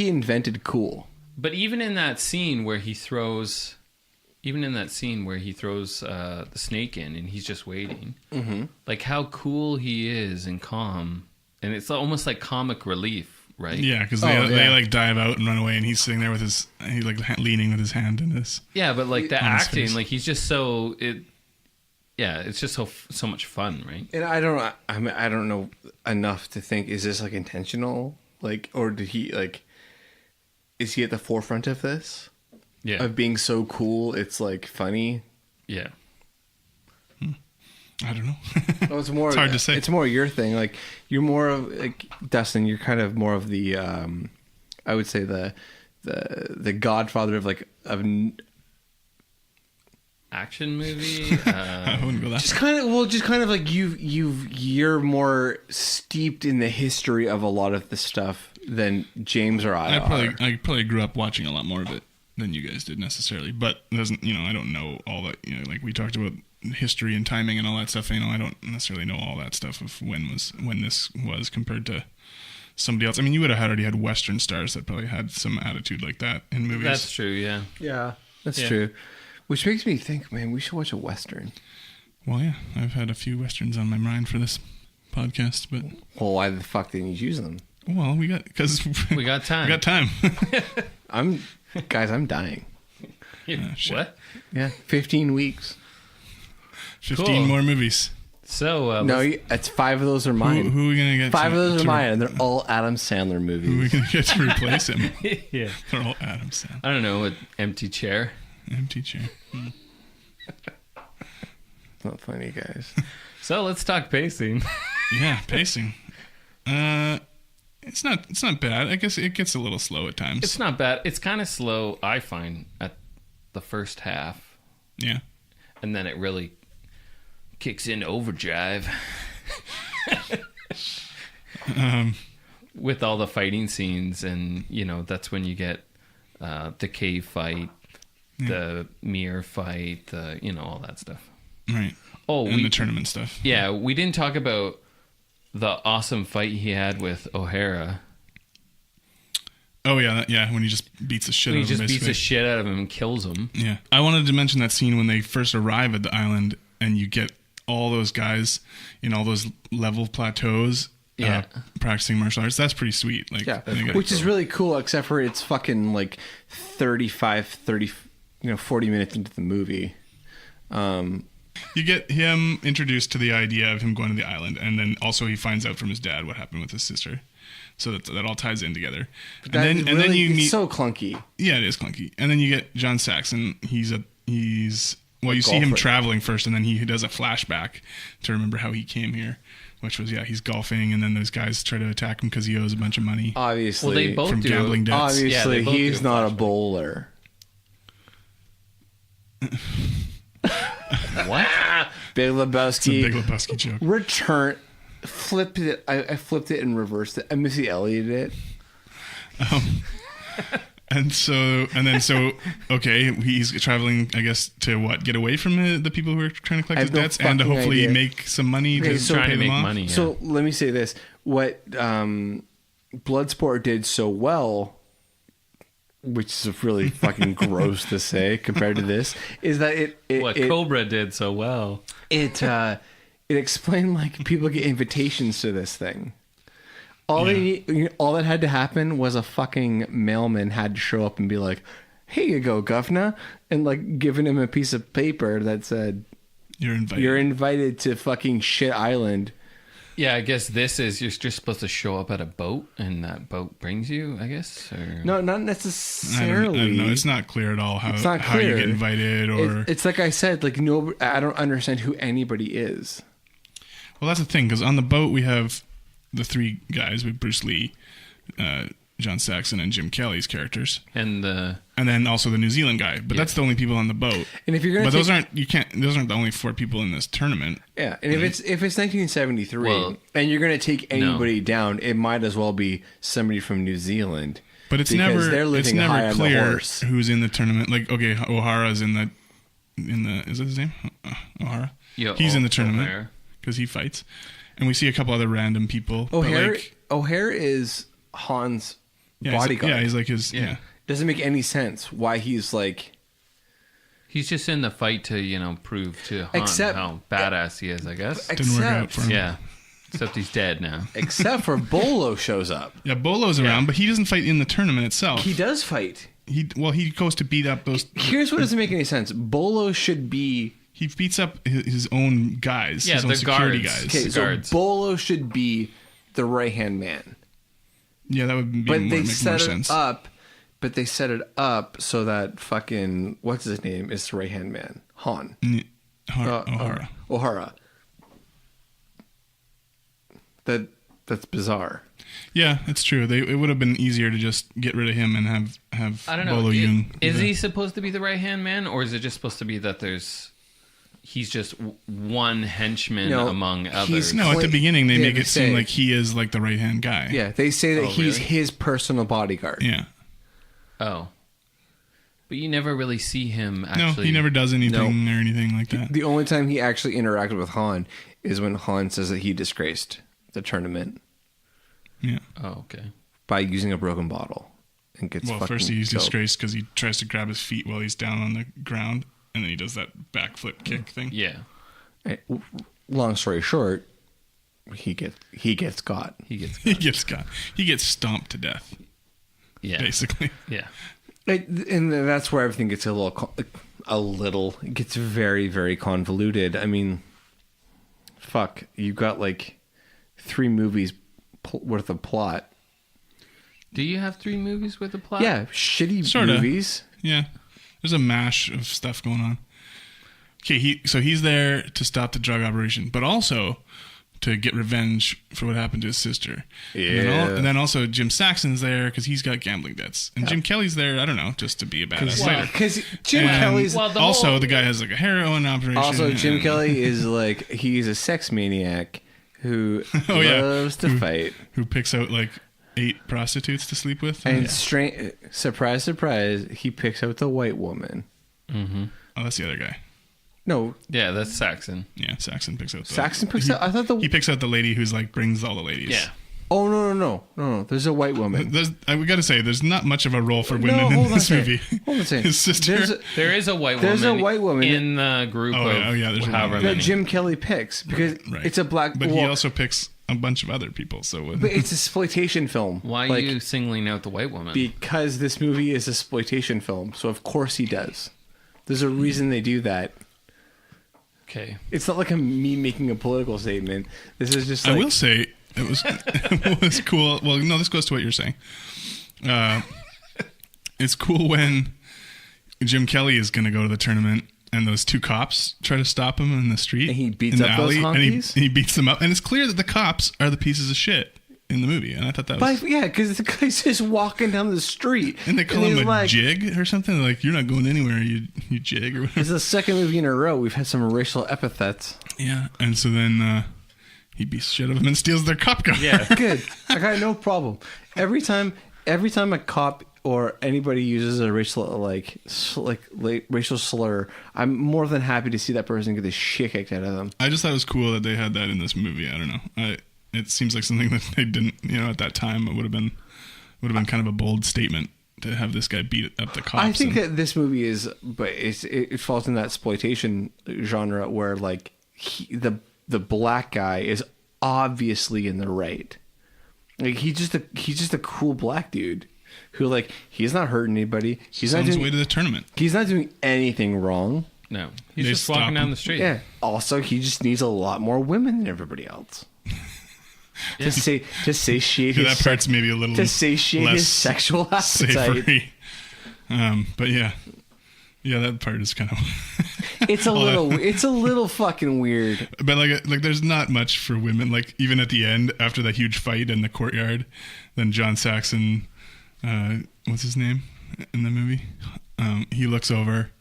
invented cool. But even in that scene where he throws the snake in and he's just waiting, like how cool he is and calm, and it's almost like comic relief, right? yeah, because Oh, they yeah. like dive out and run away, and he's sitting there with he's like leaning with his hand in his. Yeah, but like the On his acting, face. like he's just so it's just so much fun, right? And I don't know enough to think, is this like intentional? Like, or did he like, is he at the forefront of this? Yeah, Of being so cool, it's like funny. yeah. I don't know. Well, it's more. It's hard to say. It's more your thing. Like you're more of like Dustin. You're kind of more of the. I would say the godfather of like of Action movie. I wouldn't go that. just kind of like you're more steeped in the history of a lot of the stuff than James or I are. I probably grew up watching a lot more of it than you guys did necessarily, but it doesn't I don't know all that. Like we talked about history and timing and all that stuff. I don't necessarily know all that stuff of when this was compared to somebody else. I mean, you would have already had Western stars that probably had some attitude like that in movies. That's true. Yeah. Yeah, that's Yeah. true. Which makes me think, man, we should watch a Western. Well, yeah, I've had a few Westerns on my mind for this podcast, but Well, why the fuck didn't you use them? well, we got time. We got time. I'm dying. shit. What? Yeah, 15 weeks. 15 Cool. more movies. So No, let's- it's 5 of those are mine. Who are we gonna get? 5 of those are to- mine, and they're all Adam Sandler Who are we movies. gonna get to replace him? yeah. They're all Adam Sandler. I don't know, an empty chair. Empty chair. Not funny, guys. So let's talk pacing. Yeah, pacing. It's not bad. I guess it gets a little slow at times. It's not bad. It's kind of slow, I find, at the first half, Yeah. and then it really kicks in overdrive with all the fighting scenes, and that's when you get the cave fight, the mirror fight, all that stuff. Right. Oh, and the tournament stuff. Yeah, we didn't talk about the awesome fight he had with O'Hara. Oh yeah, when he just beats the shit He out of him. just beats basically. the shit out of him and kills him. Yeah. I wanted to mention that scene when they first arrive at the island and you get all those guys in all those level plateaus Yeah. practicing martial arts. That's pretty sweet. Like, Yeah, they got- which is really cool, except for it's fucking like 40 minutes into the movie. You get him introduced to the idea of him going to the island, and then also he finds out from his dad what happened with his sister. So that all ties in together. But then you meet, it's so clunky. Yeah, it is clunky. And then you get John Saxon. He's you see him traveling first, and then he does a flashback to remember how he came here, which was he's golfing, and then those guys try to attack him because he owes a bunch of money. Obviously, well, they both from do. Gambling debts. Obviously, he's not a bowler. What? Big Lebowski. It's a Big Lebowski joke. Flipped it. I flipped it and reversed it. I Missy Elliott it. Okay, he's traveling, I guess, to get away from the people who are trying to collect his debts, and to hopefully make some money to pay them off. Money, yeah. So let me say this: what Bloodsport did so well, which is really fucking gross to say compared to this, is that Cobra did so well. It explained like people get invitations to this thing. All that had to happen was a fucking mailman had to show up and be like, "Here you go, governor," and like giving him a piece of paper that said, "You're invited to fucking shit island." Yeah, I guess this is you're just supposed to show up at a boat, and that boat brings you. I guess. Or... No, not necessarily. I don't know. It's not clear at all how you get invited, or it's like I said, like no, I don't understand who anybody is. Well, that's the thing, because on the boat we have the three guys with Bruce Lee, John Saxon, and Jim Kelly's characters, and then also the New Zealand guy. But that's the only people on the boat. And if you're gonna, those aren't the only four people in this tournament. Yeah, and if it's 1973 and you're gonna take anybody down, it might as well be somebody from New Zealand. But it's never clear who's in the tournament. Like, okay, O'Hara's in the is that his name? O'Hara. Yeah, he's in the tournament because he fights. And we see a couple other random people. O'Hare is Han's bodyguard. He's like his. Yeah. Doesn't make any sense why he's like. He's just in the fight to prove to Han how badass he is. I guess didn't work out for him. Yeah, except he's dead now. Except for Bolo shows up. Yeah, Bolo's around, but he doesn't fight in the tournament itself. He does fight. He goes to beat up those. Here's what doesn't make any sense. Bolo should be. He beats up his own guys, his own security guys. Okay, so Bolo should be the right-hand man. Yeah, that would make more sense. But they set it up so that fucking, what's his name, is the right-hand man. Han. O'Hara. O'Hara. That's bizarre. Yeah, it's true. It would have been easier to just get rid of him and have I don't know. Bolo Yoon. Is he supposed to be the right-hand man, or is it just supposed to be that he's just one henchman among others? No, at the beginning they make it seem like he is like the right-hand guy. Yeah, they say that he's his personal bodyguard. Yeah. Oh. But you never really see him actually. No, he never does anything or anything like that. The only time he actually interacted with Han is when Han says that he disgraced the tournament. Yeah. Oh, okay. By using a broken bottle. And gets first he's disgraced because he tries to grab his feet while he's down on the ground, and then he does that backflip kick thing. Yeah. Long story short, he gets got. He gets got. He gets stomped to death. Yeah. Basically. Yeah. And that's where everything gets it gets very, very convoluted. I mean, fuck, you got like 3 movies worth of plot. Do you have 3 movies worth of plot? Yeah, shitty movies. Yeah. There's a mash of stuff going on. Okay, so he's there to stop the drug operation, but also to get revenge for what happened to his sister. Yeah. And then also Jim Saxon's there because he's got gambling debts. And Jim Kelly's there, I don't know, just to be a badass fighter. Because Jim Kelly's... the guy has like a heroin operation. Also, Jim Kelly is like, he's a sex maniac who loves to fight. Who picks out like 8 prostitutes to sleep with. And surprise, surprise, he picks out the white woman. Mm-hmm. Oh, that's the other guy. No. Yeah, that's Saxon. Yeah, Saxon picks out I thought he picks out the lady who's like brings all the ladies. Yeah. Oh, no. There's a white woman. We got to say, there's not much of a role for women in this movie. Hold on a second. His sister. There is a white woman. There's a white woman in the group there's however that Jim Kelly picks because it's a black. But he also picks a bunch of other people. But it's a exploitation film. Why are you singling out the white woman? Because this movie is a exploitation film, so of course he does. There's a reason they do that. Okay. It's not like me making a political statement. This is just. I will say it was it was cool. Well, no, this goes to what you're saying. It's cool when Jim Kelly is going to go to the tournament, and those two cops try to stop him in the street. And he beats in the up those alley, and honkies? he beats them up. And it's clear that the cops are the pieces of shit in the movie. And I thought that was... But yeah, because the guy's just walking down the street. And they call he's him a jig or something. Like, you're not going anywhere, you jig or whatever. It's the second movie in a row we've had some racial epithets. Yeah. And so then he beats the shit out of them and steals their cop car. Yeah. Good. I got no problem. Every time a cop or anybody uses a racial racial slur, I'm more than happy to see that person get the shit kicked out of them. I just thought it was cool that they had that in this movie. I don't know. It seems like something that they didn't, at that time. It would have been kind of a bold statement to have this guy beat up the cops. I think that this movie it falls in that exploitation genre where like the black guy is obviously in the right. Like he's just a cool black dude who like he's not hurting anybody. He's on not his doing way to the tournament. He's not doing anything wrong. No. He's They just walking stop down him. the street. Yeah. Also, he just needs a lot more women than everybody else. To satiate Yeah, his that part's maybe a little to satiate less his sexual appetite. savory. But yeah, that part is kind of. It's a little fucking weird. But like, there's not much for women. Like even at the end, after that huge fight in the courtyard, then John Saxon, what's his name in the movie? He looks over,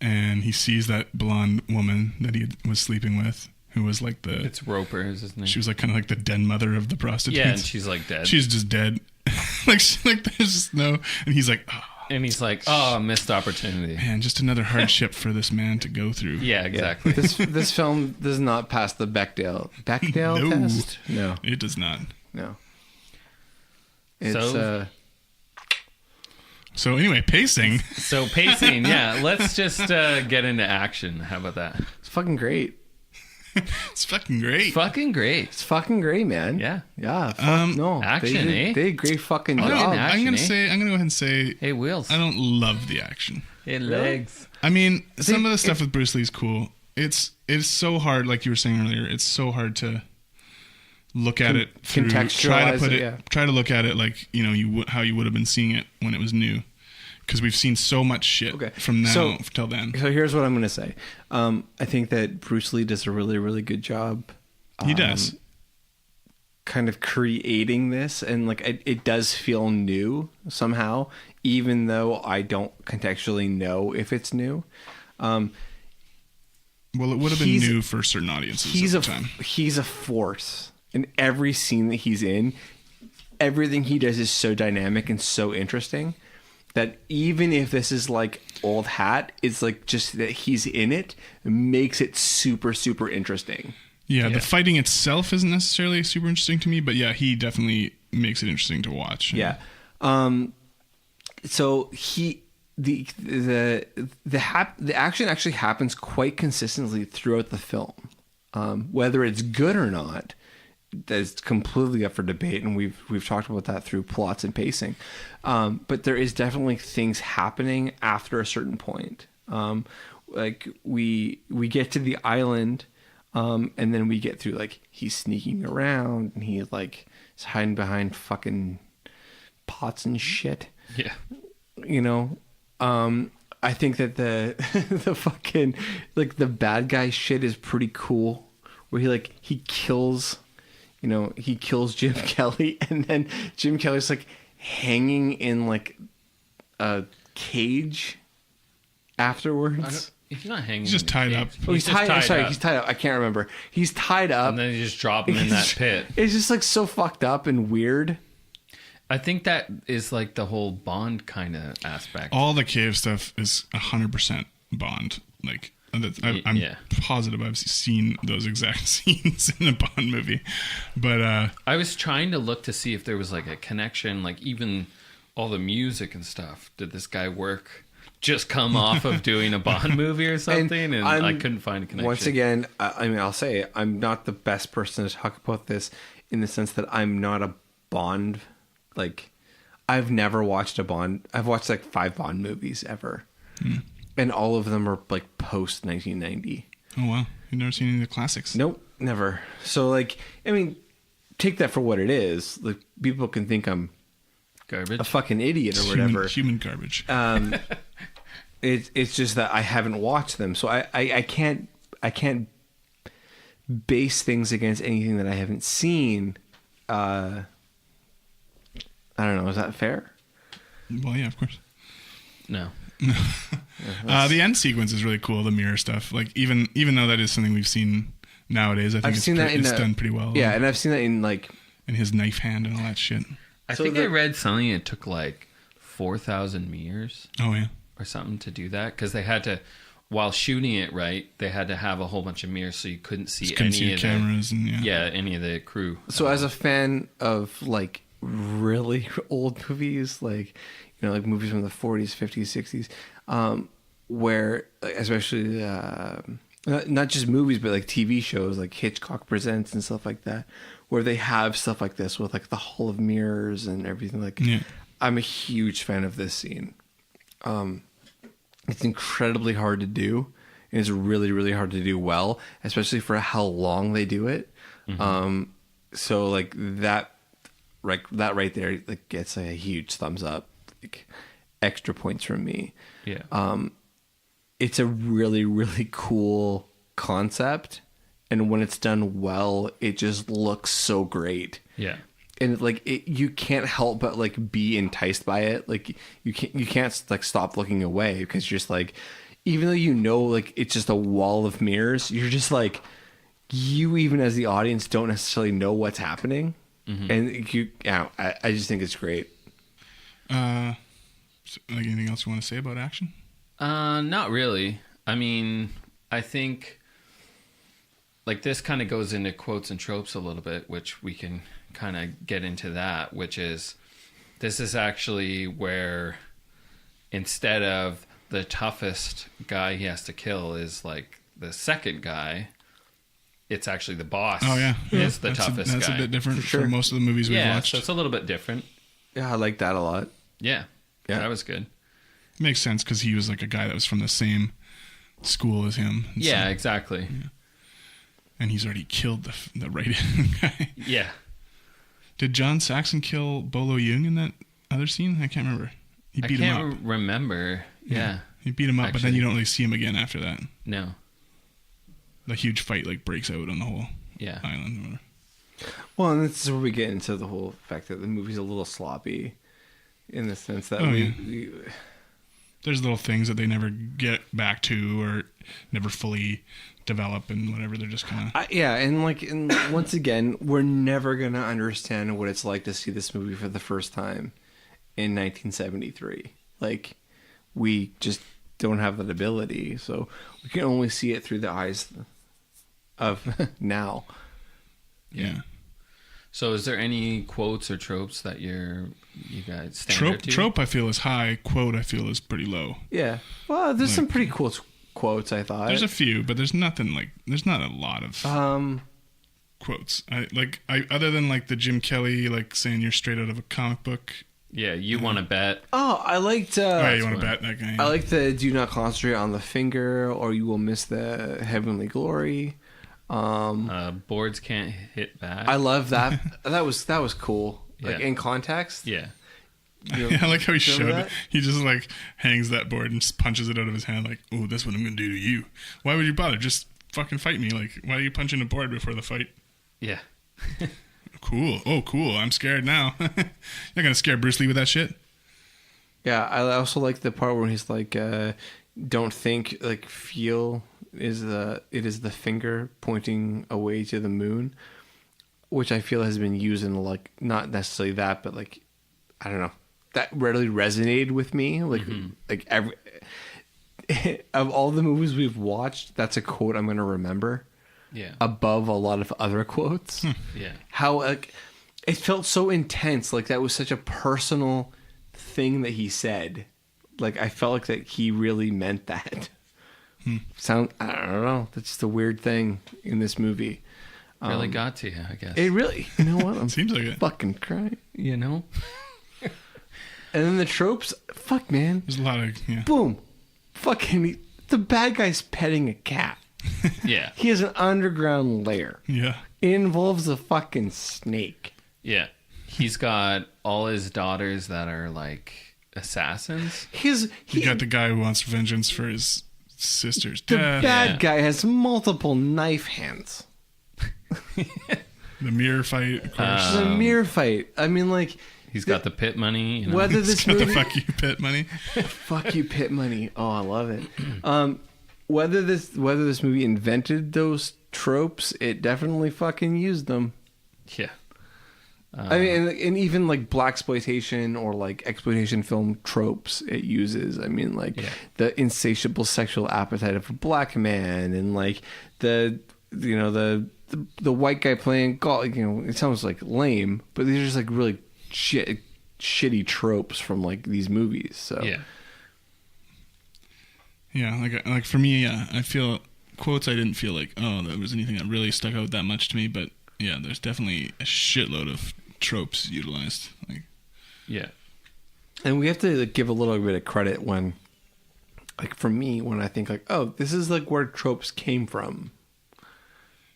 and he sees that blonde woman that he was sleeping with, who was like It's Roper is his name. she was like kind of like the den mother of the prostitutes. Yeah, and she's like dead. She's just dead. like there's just no. And he's like, oh, And he's like, oh, missed opportunity. man, just another hardship for this man to go through. Yeah, exactly. This film does not pass the Bechdel No. test. No, It does not. no. It's So anyway, pacing. So pacing, yeah. Let's just get into action. How about that? it's fucking great. It's fucking great. Fucking great. It's fucking great, man. Yeah. Yeah. No. Action, they eh? did a great fucking I'm job. action, gonna eh? go ahead and say Hey, Wheels. I don't love the action. Hey, legs. I mean, some of the stuff with Bruce Lee's cool. It's so hard, like you were saying earlier. It's so hard to look at it through, contextualize try to look at it like how you would have been seeing it when it was new, because we've seen so much shit from now till then. So here's what I'm going to say. I think that Bruce Lee does a really, really good job. He does. Kind of creating this, and like it does feel new somehow, even though I don't contextually know if it's new. Well, it would have been new for certain audiences at the time. He's a force in every scene that he's in. Everything he does is so dynamic and so interesting that even if this is like old hat, it's like just that he's in it makes it super, super interesting. Yeah, the fighting itself isn't necessarily super interesting to me, but yeah, he definitely makes it interesting to watch. Yeah. So the action actually happens quite consistently throughout the film. Whether it's good or not, that's completely up for debate, and we've talked about that through plots and pacing. But there is definitely things happening after a certain point. Like we get to the island, and then we get through like he's sneaking around and he like is hiding behind fucking pots and shit. Yeah. I think that the the fucking like the bad guy shit is pretty cool, where he kills Jim Kelly, and then Jim Kelly's like hanging in like a cage afterwards. He's not hanging. He's just tied up. Oh, he's tied up. Sorry, up. he's tied up. I can't remember. He's tied up. And then you just drop him in that pit. It's just like so fucked up and weird. I think that is like the whole Bond kind of aspect. All the cave stuff is 100% Bond. Like I'm positive I've seen those exact scenes in a Bond movie. But I was trying to look to see if there was like a connection, like even all the music and stuff. Did this guy just come off of doing a Bond movie or something? And I couldn't find a connection. Once again, I'll say I'm not the best person to talk about this in the sense that I'm not a Bond. Like, I've never watched a Bond. I've watched like 5 Bond movies ever. And all of them are like post 1990. Oh wow, you've never seen any of the classics? Nope, never. So like, I mean, take that for what it is. Like, people can think I'm Garbage. a fucking idiot or whatever. Human garbage. It's just that I haven't watched them, so I can't base things against anything that I haven't seen. I don't know. Is that fair? Well, yeah, of course. No. The end sequence is really cool. The mirror stuff, like even though that is something we've seen nowadays, I think it's done pretty well. Yeah, and I've seen that in like in his knife hand and all that shit. I think I read something. It took like 4,000 mirrors. Oh yeah, or something to do that, because they had to, while shooting it, right, they had to have a whole bunch of mirrors so you couldn't see any of cameras and any of the crew. So as a fan of like really old movies, like, you know, like movies from the 40s, 50s, 60s, where especially not just movies but like TV shows like Hitchcock Presents and stuff like that, where they have stuff like this with like the Hall of Mirrors and everything. Like, I'm a huge fan of this scene. It's incredibly hard to do, and it's really, really hard to do well, especially for how long they do it. Mm-hmm. So like that right there, like, gets a huge thumbs up, like extra points from me. Yeah. It's a really, really cool concept, and when it's done well, it just looks so great. Yeah. And like you can't help but like be enticed by it. Like you can't like stop looking away, because you're just like, even though you know like it's just a wall of mirrors, you're just like, you even as the audience don't necessarily know what's happening. Mm-hmm. And I just think it's great. So, like, anything else you want to say about action? Not really. I mean, I think like this kind of goes into quotes and tropes a little bit, which we can kind of get into that, which is, this is actually where instead of the toughest guy he has to kill is like the second guy, it's actually the boss. Oh yeah, is the toughest guy. That's a bit different For sure. from most of the movies we've watched. So it's a little bit different. Yeah, I like that a lot. Yeah, that was good. It makes sense because he was like a guy that was from the same school as him. Yeah, exactly. Yeah. And he's already killed the right guy. Yeah. Did John Saxon kill Bolo Yeung in that other scene? I can't remember. He beat him up. I can't remember. Yeah. He beat him up, Actually, but then you don't really see him again after that. No. The huge fight like breaks out on the whole island. Or whatever. Well, and this is where we get into the whole fact that the movie's a little sloppy, in the sense that there's little things that they never get back to or never fully develop and whatever. They're just kind of and once again, we're never gonna understand what it's like to see this movie for the first time in 1973. Like, we just don't have that ability, so we can only see it through the eyes of now. Yeah. So is there any quotes or tropes that you guys stand to? Trope I feel is high. Quote I feel is pretty low. Yeah. Well, there's some pretty cool quotes, I thought. There's a few, but there's not a lot of quotes. I other than like the Jim Kelly, like saying you're straight out of a comic book. Yeah, you want to bet. Oh, I liked... you want to bet that guy. I like the do not concentrate on the finger or you will miss the heavenly glory. Boards can't hit back. I love that. that was cool. Like, Yeah. in context. Yeah. You know, Yeah, I like how he showed that? it. He just like hangs that board and just punches it out of his hand like, oh, that's what I'm going to do to you. Why would you bother? Just fucking fight me. Like, why are you punching a board before the fight? Yeah. Cool. Oh, cool. I'm scared now. You're going to scare Bruce Lee with that shit? Yeah, I also like the part where he's like, don't think, like, feel it is the finger pointing away to the moon, which I feel has been used in, like, not necessarily that, but like, I don't know, that really resonated with me. Like, like every of all the movies we've watched, that's a quote I'm going to remember. Yeah. Above a lot of other quotes. Yeah. How, like, it felt so intense. Like, that was such a personal thing that he said. Like, I felt like that he really meant that. I don't know. That's just a weird thing in this movie. Really got to you, I guess. It really, you know what? I'm Seems like it. fucking crying. You know? And then the tropes, fuck, man. There's a lot of, Boom. Fucking, the bad guy's petting a cat. Yeah. He has an underground lair. Yeah. It involves a fucking snake. Yeah. He's got all his daughters that are like assassins. You got the guy who wants vengeance for his sister's The death. bad guy has multiple knife hands. The mirror fight, of course. The mirror fight. I mean, like, He's got the pit money. You know? whether He's this got the movie, fuck you pit money. fuck you, pit money. Oh, I love it. Whether this movie invented those tropes, it definitely fucking used them. Yeah. I mean, and even like blaxploitation or like exploitation film tropes it uses. I mean, like the insatiable sexual appetite of a black man, and like the white guy playing golf. You know, it sounds like lame, but these are just like really shitty tropes from like these movies. So yeah, like for me, I feel quotes. I didn't feel like there was anything that really stuck out that much to me, but yeah, there's definitely a shitload of tropes utilized. And we have to like, give a little bit of credit when, like for me, when I think like, oh, this is like where tropes came from.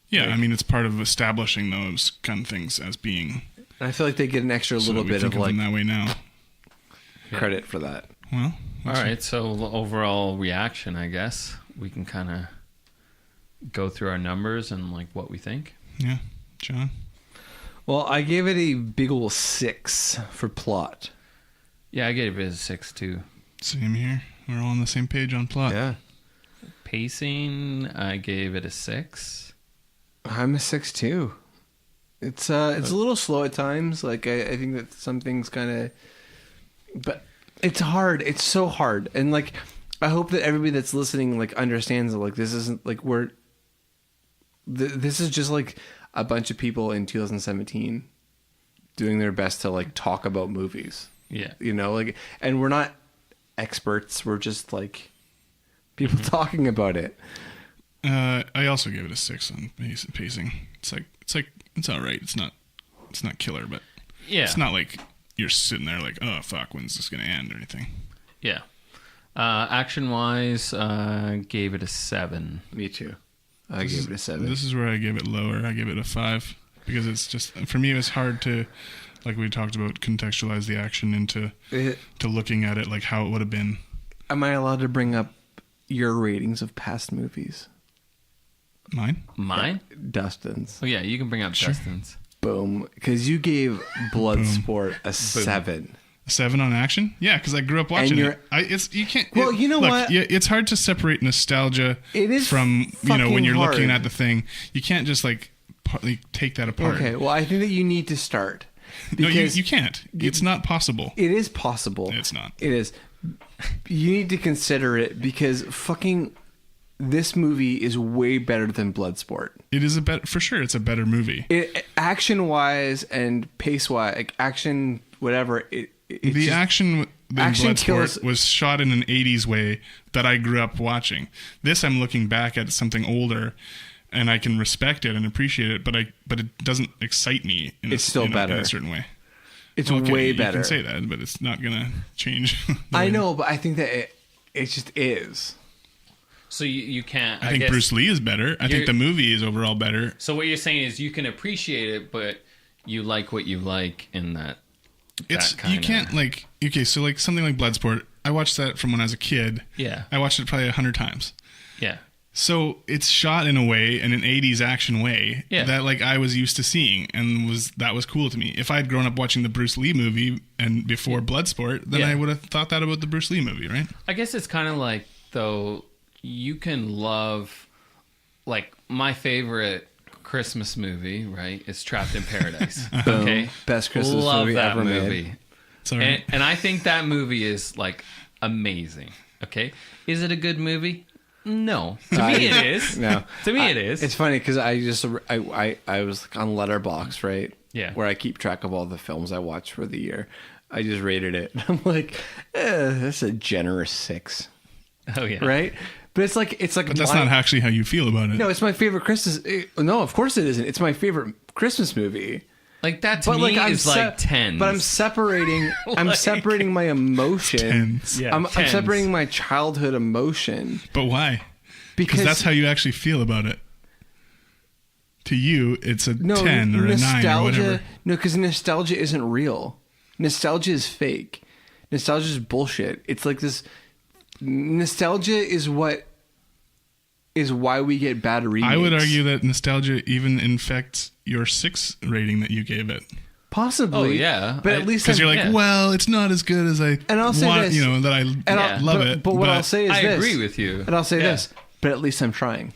Yeah, I mean, it's part of establishing those kind of things as being. And I feel like they get an extra So little we bit think of like them that way now. credit for that. Well, All right. So overall reaction, I guess we can kind of go through our numbers and like what we think. yeah, John. Well, I gave it a big ol' 6 for plot. Yeah, I gave it a 6 too. Same here. We're all on the same page on plot. Yeah. Pacing, I gave it a 6. I'm a 6 too. It's a little slow at times. Like I think that some things kind of, but it's hard. It's so hard, and like I hope that everybody that's listening like understands that like this isn't like this is just like a bunch of people in 2017 doing their best to like talk about movies. Yeah. You know, like, and we're not experts. We're just like people talking about it. I also gave it a 6 on pacing. It's all right. It's not killer, but Yeah. it's not like you're sitting there like, oh fuck, when's this gonna end or anything. Yeah. Action wise, gave it a 7. Me too. I gave it a 7. This is where I give it lower. I give it a 5 because it's just, for me, it was hard to, like we talked about, contextualize the action into to looking at it like how it would have been. Am I allowed to bring up your ratings of past movies? Mine? Mine? Dustin's. Oh yeah, you can bring up Justin's. Boom. Because you gave Bloodsport a 7. A 7 on action? Yeah, because I grew up watching it. You can't. Well, you know what? It's hard to separate nostalgia It is from when you're hard. looking at the thing. You can't just like take that apart. Okay, well, I think that you need to start. No, you can't. It's not possible. It is possible. It's not. It is. You need to consider it because fucking this movie is way better than Bloodsport. It is for sure. It's a better movie. Action wise and pace wise, like action, whatever. The action in Bloodsport was shot in an 80s way that I grew up watching. This, I'm looking back at something older, and I can respect it and appreciate it, but it doesn't excite me. It's still better in a certain way. It's way better. You can say that, but it's not gonna change. I know, but I think that it just is. So you can't. I think guess, Bruce Lee is better. I think the movie is overall better. So what you're saying is you can appreciate it, but you like what you like in that. You can't like, okay, so like something like Bloodsport, I watched that from when I was a kid. Yeah. I watched it probably 100 times. Yeah. So it's shot in a way, in an 80s action way, that like I was used to seeing, and that was cool to me. If I had grown up watching the Bruce Lee movie and before Bloodsport, then I would have thought that about the Bruce Lee movie, right? I guess it's kind of like, though, you can love, like, my favorite Christmas movie, right, is Trapped in Paradise. Okay? Best Christmas love movie that ever movie. made. It's all right. And I think that movie is, like, amazing. Okay? Is it a good movie? No. To me it is. No. To me it is. It's funny because I was on Letterboxd, right? Yeah. Where I keep track of all the films I watch for the year. I just rated it. I'm like, that's a generous 6. Oh, yeah. Right? But it's like But that's not actually how you feel about it. No, it's my favorite Christmas. No, of course it isn't. It's my favorite Christmas movie. Like, that to me is like 10. But I'm separating. I'm separating my emotion. Tens. Yeah, I'm tens. separating my childhood emotion. But why? Because that's how you actually feel about it. To you, it's a 10 or a 9 or whatever. No, because nostalgia isn't real. Nostalgia is fake. Nostalgia is bullshit. It's like this. Nostalgia is why we get bad remakes. I would argue that nostalgia even infects your 6 rating that you gave it. Possibly. Oh, yeah. But at least... Because you're like, well, it's not as good as I and I'll say want, this, you know, that I love it. But what I'll say is I this. agree with you. And I'll say this. But at least I'm trying.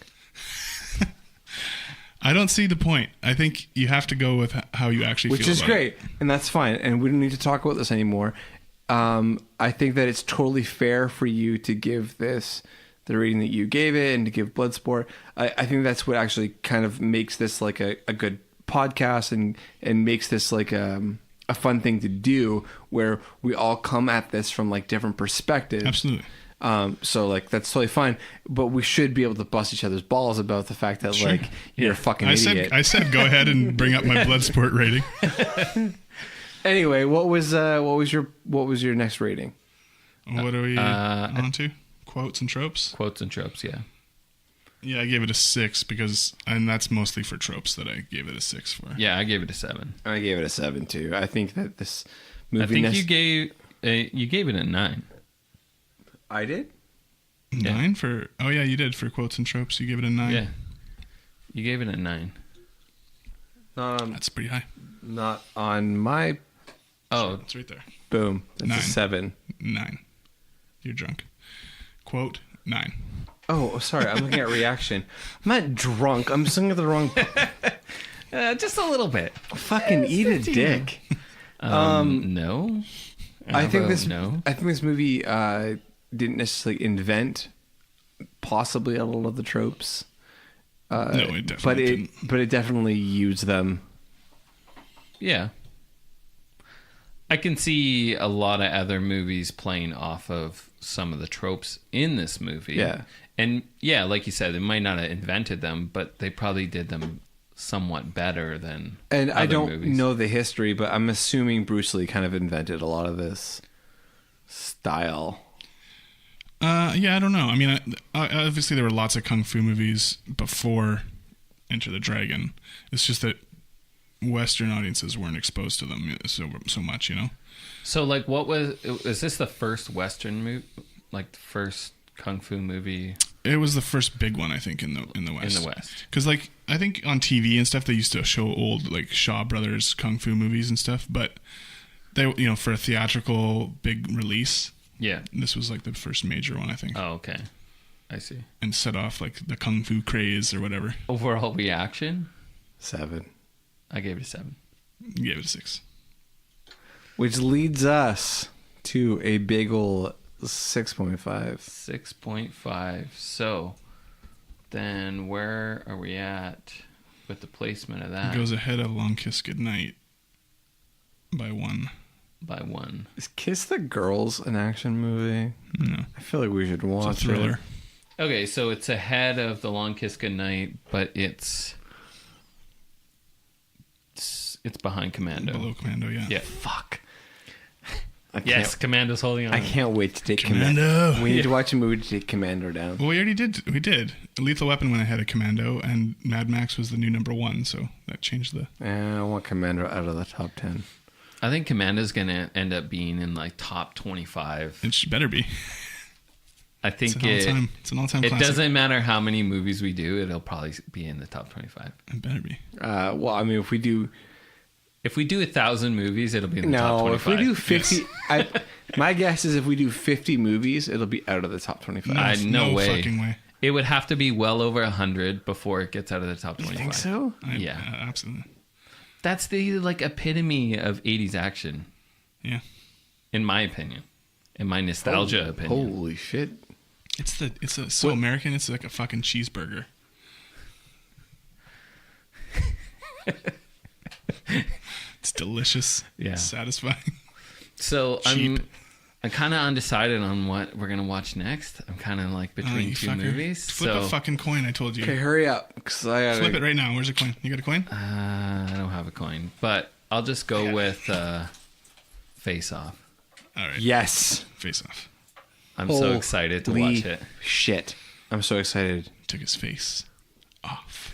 I don't see the point. I think you have to go with how you actually feel about it. Which is great. And that's fine. And we don't need to talk about this anymore. I think that it's totally fair for you to give this the rating that you gave it and to give Bloodsport. I think that's what actually kind of makes this like a good podcast and makes this like a fun thing to do where we all come at this from like different perspectives. Absolutely. So like that's totally fine, but we should be able to bust each other's balls about the fact that like you're a fucking idiot. I said go ahead and bring up my Bloodsport rating. Anyway, what was your next rating? What are we on to? Quotes and tropes? Quotes and tropes, yeah. Yeah, I gave it a 6 and that's mostly for tropes that I gave it a 6 for. Yeah, I gave it a 7. I gave it a 7 too. I think that this movie. I think you gave it a 9. I did? 9 for... Oh, yeah, you did. For quotes and tropes, you gave it a 9. Yeah. You gave it a 9. That's pretty high. Not on my... Oh. It's right there. Boom. That's 9. a 7. 9. You're drunk. Quote, 9. Oh, sorry. I'm looking at reaction. I'm not drunk. I'm just looking at the wrong... Just a little bit. Fucking eat a dick. No. I think this movie didn't necessarily invent possibly a lot of the tropes. No, it definitely didn't. But it definitely used them. Yeah. I can see a lot of other movies playing off of some of the tropes in this movie. Yeah. And yeah, like you said, they might not have invented them, but they probably did them somewhat better than and other I don't movies. know the history, but I'm assuming Bruce Lee kind of invented a lot of this style. Yeah, I don't know. I mean, obviously there were lots of kung fu movies before Enter the Dragon. It's just that Western audiences weren't exposed to them so much, you know? So, like, is this the first Western movie, like the first kung fu movie? It was the first big one, I think, in the West. In the West. Because, like, I think on TV and stuff, they used to show old, like, Shaw Brothers kung fu movies and stuff, but they, you know, for a theatrical big release, yeah, this was, like, the first major one, I think. Oh, okay. I see. And set off, like, the kung fu craze or whatever. Overall reaction? 7. I gave it a 7. You gave it a 6. Which leads us to a big ol' 6.5. 6.5. So, then where are we at with the placement of that? It goes ahead of Long Kiss Goodnight by 1. By 1. Is Kiss the Girls an action movie? No. I feel like we should watch It's a thriller. it. Okay, so it's ahead of The Long Kiss Goodnight, but it's behind Commando. Below Commando, yeah. Yeah. Fuck. Yes, Commando's holding on. I can't wait to take Commando. We need to watch a movie to take Commando down. Well, we already did. We did. Lethal Weapon went ahead of Commando, and Mad Max was the new number 1, so that changed the... I want Commando out of the top 10. I think Commando's going to end up being in like top 25. It better be. I think it's an all-time classic. It doesn't matter how many movies we do, it'll probably be in the top 25. It better be. Well, I mean, if we do 1,000 movies, it'll be in the top 25. if we do 50, Yes. my guess is if we do 50 movies, it'll be out of the top 25. No way. fucking way. It would have to be well over 100 before it gets out of the top 25. You think so? Yeah. Absolutely. That's the like epitome of 80s action, Yeah. in my opinion. In my nostalgia opinion. Holy shit. It's so American, it's like a fucking cheeseburger. It's delicious. Yeah. Satisfying. So Cheap. I'm kind of undecided on what we're gonna watch next. I'm kind of like between You two fucker. movies. Flip so a fucking coin, I told you. Okay, hurry up. Cause I gotta... Flip it right now. Where's a coin? You got a coin? I don't have a coin, but I'll just go with Face Off. All right. Yes. Face Off. I'm so excited to watch it. Shit. I'm so excited. Took his face off.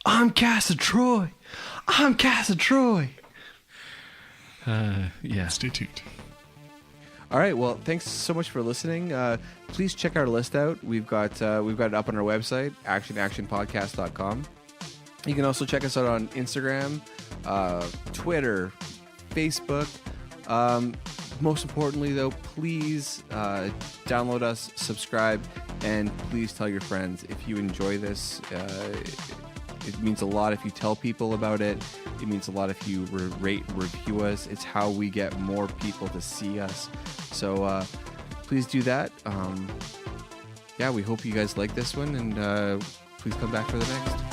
I'm Casa Troy. I'm Casa Troy. Yeah. Stay tuned. All right. Well, thanks so much for listening. Please check our list out. We've got it up on our website, actionpodcast.com. You can also check us out on Instagram, Twitter, Facebook. Most importantly, though, please download us, subscribe, and please tell your friends. If you enjoy this, it means a lot if you tell people about it. It means a lot if you rate and review us. It's how we get more people to see us. So please do that. Yeah, we hope you guys like this one, and please come back for the next.